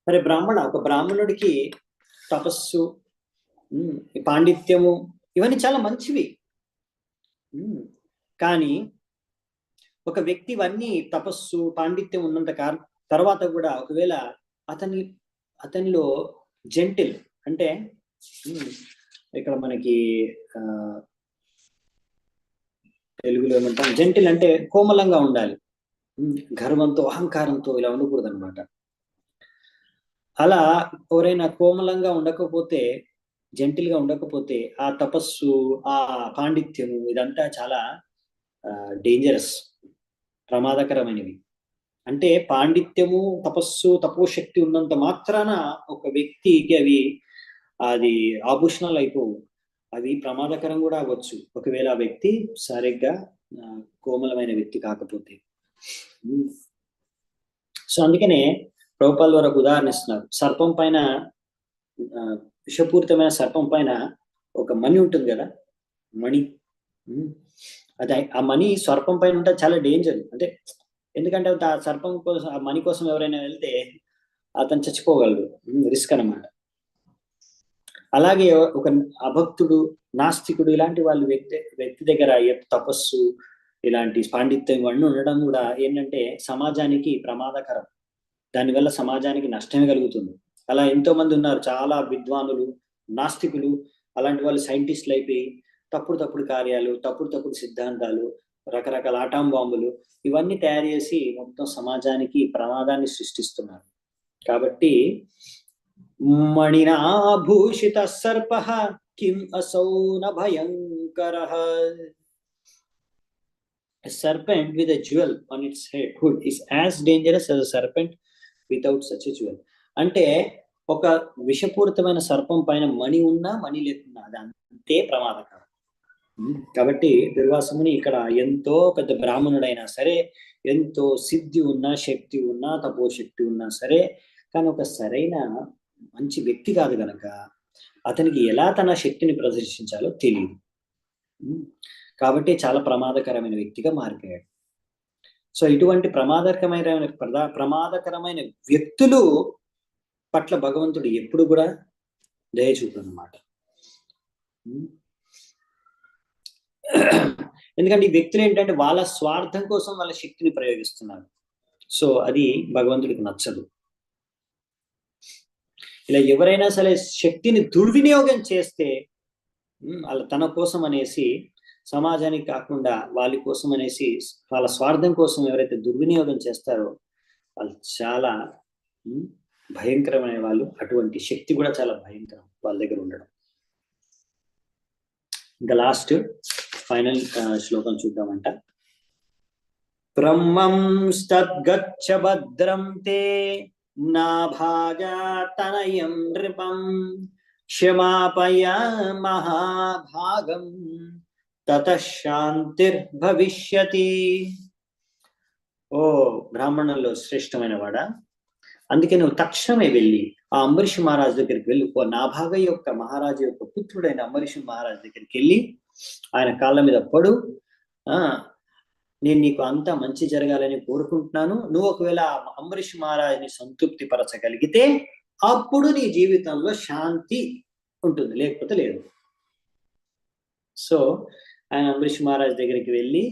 S1: మరి ఒక బ్రాహ్మణుడికి తపస్సు, పాండిత్యము ఇవన్నీ చాలా మంచివి. కానీ ఒక వ్యక్తి ఇవన్నీ తపస్సు పాండిత్యం ఉన్నంత తర్వాత కూడా ఒకవేళ అతనిలో జెంటిల్ అంటే ఇక్కడ మనకి తెలుగులో ఏమంటాం, జెంటిల్ అంటే కోమలంగా ఉండాలి, గర్వంతో అహంకారంతో ఇలా ఉండకూడదు అనమాట. అలా ఎవరైనా కోమలంగా ఉండకపోతే, జెంటిల్ గా ఉండకపోతే ఆ తపస్సు ఆ పాండిత్యము ఇదంతా చాలా డేంజరస్, ప్రమాదకరమైనవి. అంటే పాండిత్యము తపస్సు తపోశక్తి ఉన్నంత మాత్రాన ఒక వ్యక్తికి అది ఆభూషణాలు అయిపోవు, అవి ప్రమాదకరం కూడా అవ్వచ్చు ఒకవేళ ఆ వ్యక్తి సరిగ్గా కోమలమైన వ్యక్తి కాకపోతే. సో అందుకనే ప్రభుపాల్ వారు ఒక ఉదాహరణ ఇస్తున్నారు. సర్పం పైన, విషపూరితమైన సర్పం పైన ఒక మణి ఉంటుంది కదా, మణి, అది ఆ మణి సర్పం పైన ఉంటే చాలా డేంజర్. అంటే ఎందుకంటే ఆ సర్పం కోసం, ఆ మణి కోసం ఎవరైనా వెళ్తే అతను చచ్చిపోగలడు, రిస్క్ అనమాట. అలాగే ఒక అభక్తుడు, నాస్తికుడు ఇలాంటి వాళ్ళు వ్యక్తి దగ్గర తపస్సు ఇలాంటి పాండిత్యం ఇవన్నీ ఉండడం కూడా ఏంటంటే సమాజానికి ప్రమాదకరం, దానివల్ల సమాజానికి నష్టమే కలుగుతుంది. అలా ఎంతో మంది ఉన్నారు, చాలా విద్వానులు నాస్తికులు, అలాంటి వాళ్ళు సైంటిస్టులు అయిపోయి తప్పుడు కార్యాలు, తప్పుడు సిద్ధాంతాలు, రకరకాల ఆటాం బాంబులు ఇవన్నీ తయారు చేసి మొత్తం సమాజానికి ప్రమాదాన్ని సృష్టిస్తున్నారు. కాబట్టి మణినాభూషిత సర్ప కిం అసౌ న భయంకరః. A serpent with a jewel on its hood is as dangerous as a serpent without such a jewel. అంటే ఒక విషపూరితమైన సర్పం పైన మణి ఉన్నా మణి లేకున్నా అది అంతే ప్రమాదకరం. కాబట్టి దుర్వాసముని ఇక్కడ ఎంతో పెద్ద బ్రాహ్మణుడైనా సరే, ఎంతో సిద్ధి ఉన్నా, శక్తి ఉన్నా, తపోశక్తి ఉన్నా సరే, కానీ ఒక సరైన మంచి వ్యక్తి కాదు గనక అతనికి ఎలా తన శక్తిని ప్రదర్శించాలో తెలియదు. కాబట్టి చాలా ప్రమాదకరమైన వ్యక్తిగా మారిపోయాడు. సో ఇటువంటి ప్రమాదకరమైన వ్యక్తులు పట్ల భగవంతుడు ఎప్పుడు కూడా దయ చూపునమాట. ఎందుకంటే ఈ వ్యక్తులు ఏంటంటే వాళ్ళ స్వార్థం కోసం వాళ్ళ శక్తిని ప్రయోగిస్తున్నారు. సో అది భగవంతుడికి నచ్చదు. ఇలా ఎవరైనా సరే శక్తిని దుర్వినియోగం చేస్తే వాళ్ళ తన కోసం అనేసి, సమాజానికి కాకుండా వాళ్ళ కోసం అనేసి, వాళ్ళ స్వార్థం కోసం ఎవరైతే దుర్వినియోగం చేస్తారో వాళ్ళు చాలా భయంకరమైన వాళ్ళు. అటువంటి శక్తి కూడా చాలా భయంకరం వాళ్ళ దగ్గర ఉండడం. ఇంకా లాస్ట్ ఫైనల్ శ్లోకం చూద్దామంట. బ్రహ్మం స్తద్గచ్చ భద్రం తే నా భాగా తనయం నృపం క్షమాపయ మహాభాగం తతః శాంతిర్భవిష్యతి. ఓ బ్రాహ్మణుల్లో శ్రేష్టమైన వాడా, అందుకే నువ్వు తక్షణమే వెళ్ళి ఆ అంబరీష్ మహారాజు దగ్గరికి వెళ్ళి, నాభాగ యొక్క మహారాజు యొక్క పుత్రుడైన అంబరీష్ మహారాజు దగ్గరికి వెళ్ళి ఆయన కాళ్ళ మీద పడు, నేను నీకు అంతా మంచి జరగాలని కోరుకుంటున్నాను, నువ్వు ఒకవేళ అంబరీష్ మహారాజుని సంతృప్తి పరచగలిగితే అప్పుడు నీ జీవితంలో శాంతి ఉంటుంది, లేకపోతే లేదు. సో ఆయన అంబరీష్ మహారాజు దగ్గరికి వెళ్ళి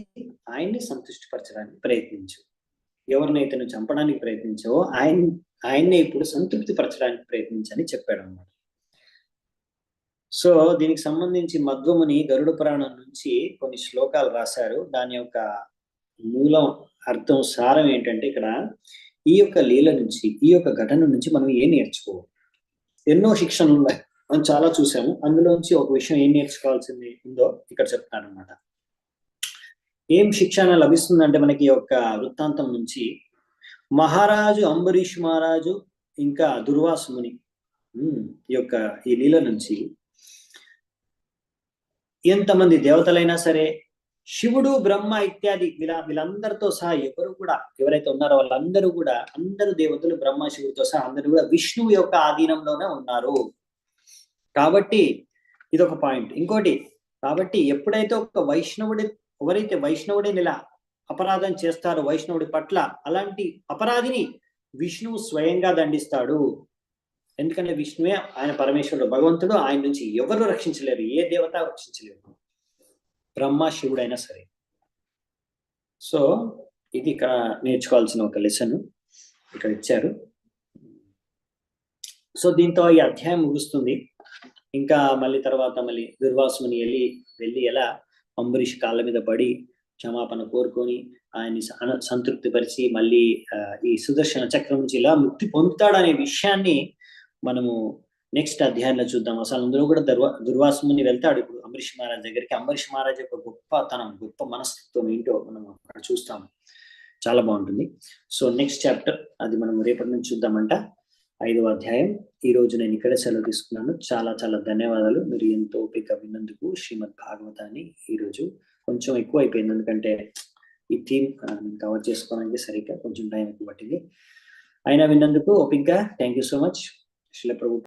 S1: ఆయన్ని సంతృష్టిపరచడానికి ప్రయత్నించు. ఎవరినైతే నువ్వు చంపడానికి ప్రయత్నించావో ఆయన్నే ఇప్పుడు సంతృప్తి పరచడానికి ప్రయత్నించని చెప్పాడు అన్నమాట. సో దీనికి సంబంధించి మధ్వముని గరుడ పురాణం నుంచి కొన్ని శ్లోకాలు రాశారు. దాని యొక్క మూలం, అర్థం, సారం ఏంటంటే ఇక్కడ ఈ యొక్క లీల నుంచి, ఈ యొక్క ఘటన నుంచి మనం ఏం నేర్చుకోవాలి? ఎన్నో శిక్షణలు ఉన్నాయి, మనం చాలా చూసాము. అందులోంచి ఒక విషయం ఏం నేర్చుకోవాల్సింది ఉందో ఇక్కడ చెప్తాను అనమాట. ఏం శిక్షణ లభిస్తుందంటే మనకి ఈ యొక్క వృత్తాంతం నుంచి, మహారాజు అంబరీష్ మహారాజు ఇంకా దుర్వాసుముని ఈ యొక్క ఈ లీల నుంచి ఎంతమంది దేవతలైనా సరే, శివుడు, బ్రహ్మ ఇత్యాది వీళ్ళందరితో సహా ఎవరైతే ఉన్నారో వాళ్ళందరూ కూడా, అందరూ దేవతలు, బ్రహ్మ శివుడితో సహా అందరూ కూడా విష్ణువు యొక్క ఆధీనంలోనే ఉన్నారు. కాబట్టి ఇదొక పాయింట్. ఇంకోటి, కాబట్టి ఎప్పుడైతే ఎవరైతే వైష్ణవుడిని ఇలా అపరాధం చేస్తారో వైష్ణవుడి పట్ల, అలాంటి అపరాధిని విష్ణువు స్వయంగా దండిస్తాడు. ఎందుకంటే విష్ణువే, ఆయన పరమేశ్వరుడు, భగవంతుడు, ఆయన నుంచి ఎవరు రక్షించలేరు, ఏ దేవత రక్షించలేరు, బ్రహ్మ శివుడైనా సరే. సో ఇది ఇక్కడ నేర్చుకోవాల్సిన ఒక లెసన్ ఇక్కడ ఇచ్చారు. సో దీంతో ఈ అధ్యాయం ముగుస్తుంది. ఇంకా మళ్ళీ తర్వాత మళ్ళీ దుర్వాసుని వెళ్ళి ఎలా అంబరీష్ కాళ్ళ మీద పడి క్షమాపణ కోరుకొని ఆయన్ని సంతృప్తి పరిచి మళ్ళీ ఈ సుదర్శన చక్రం నుంచి ఇలా ముక్తి పొందుతాడనే విషయాన్ని మనము నెక్స్ట్ అధ్యాయంలో చూద్దాం. అసలు అందులో కూడా దుర్వాసుని వెళ్తాడు ఇప్పుడు అంబరీష్ మహారాజ్ దగ్గరికి. అంబరీష్ మహారాజ్ యొక్క గొప్ప మనస్తత్వం ఏంటో మనం అక్కడ చూస్తాము. చాలా బాగుంటుంది. సో నెక్స్ట్ చాప్టర్ అది మనం రేపటి నుంచి చూద్దామంట, 5వ అధ్యాయం. ఈ రోజు నేను ఇక్కడే సెలవు తీసుకున్నాను. చాలా చాలా ధన్యవాదాలు. మీరు ఎంతో ఓపిక విన్నందుకు. శ్రీమద్ భాగవతాన్ని ఈరోజు కొంచెం ఎక్కువ అయిపోయింది, ఎందుకంటే ఈ థీమ్ కవర్ చేసుకోవడానికి సరిగ్గా కొంచెం టైం ఎక్కువ పట్టింది. అయినా విన్నందుకు ఓపికగా thank you so much. Srila Prabhu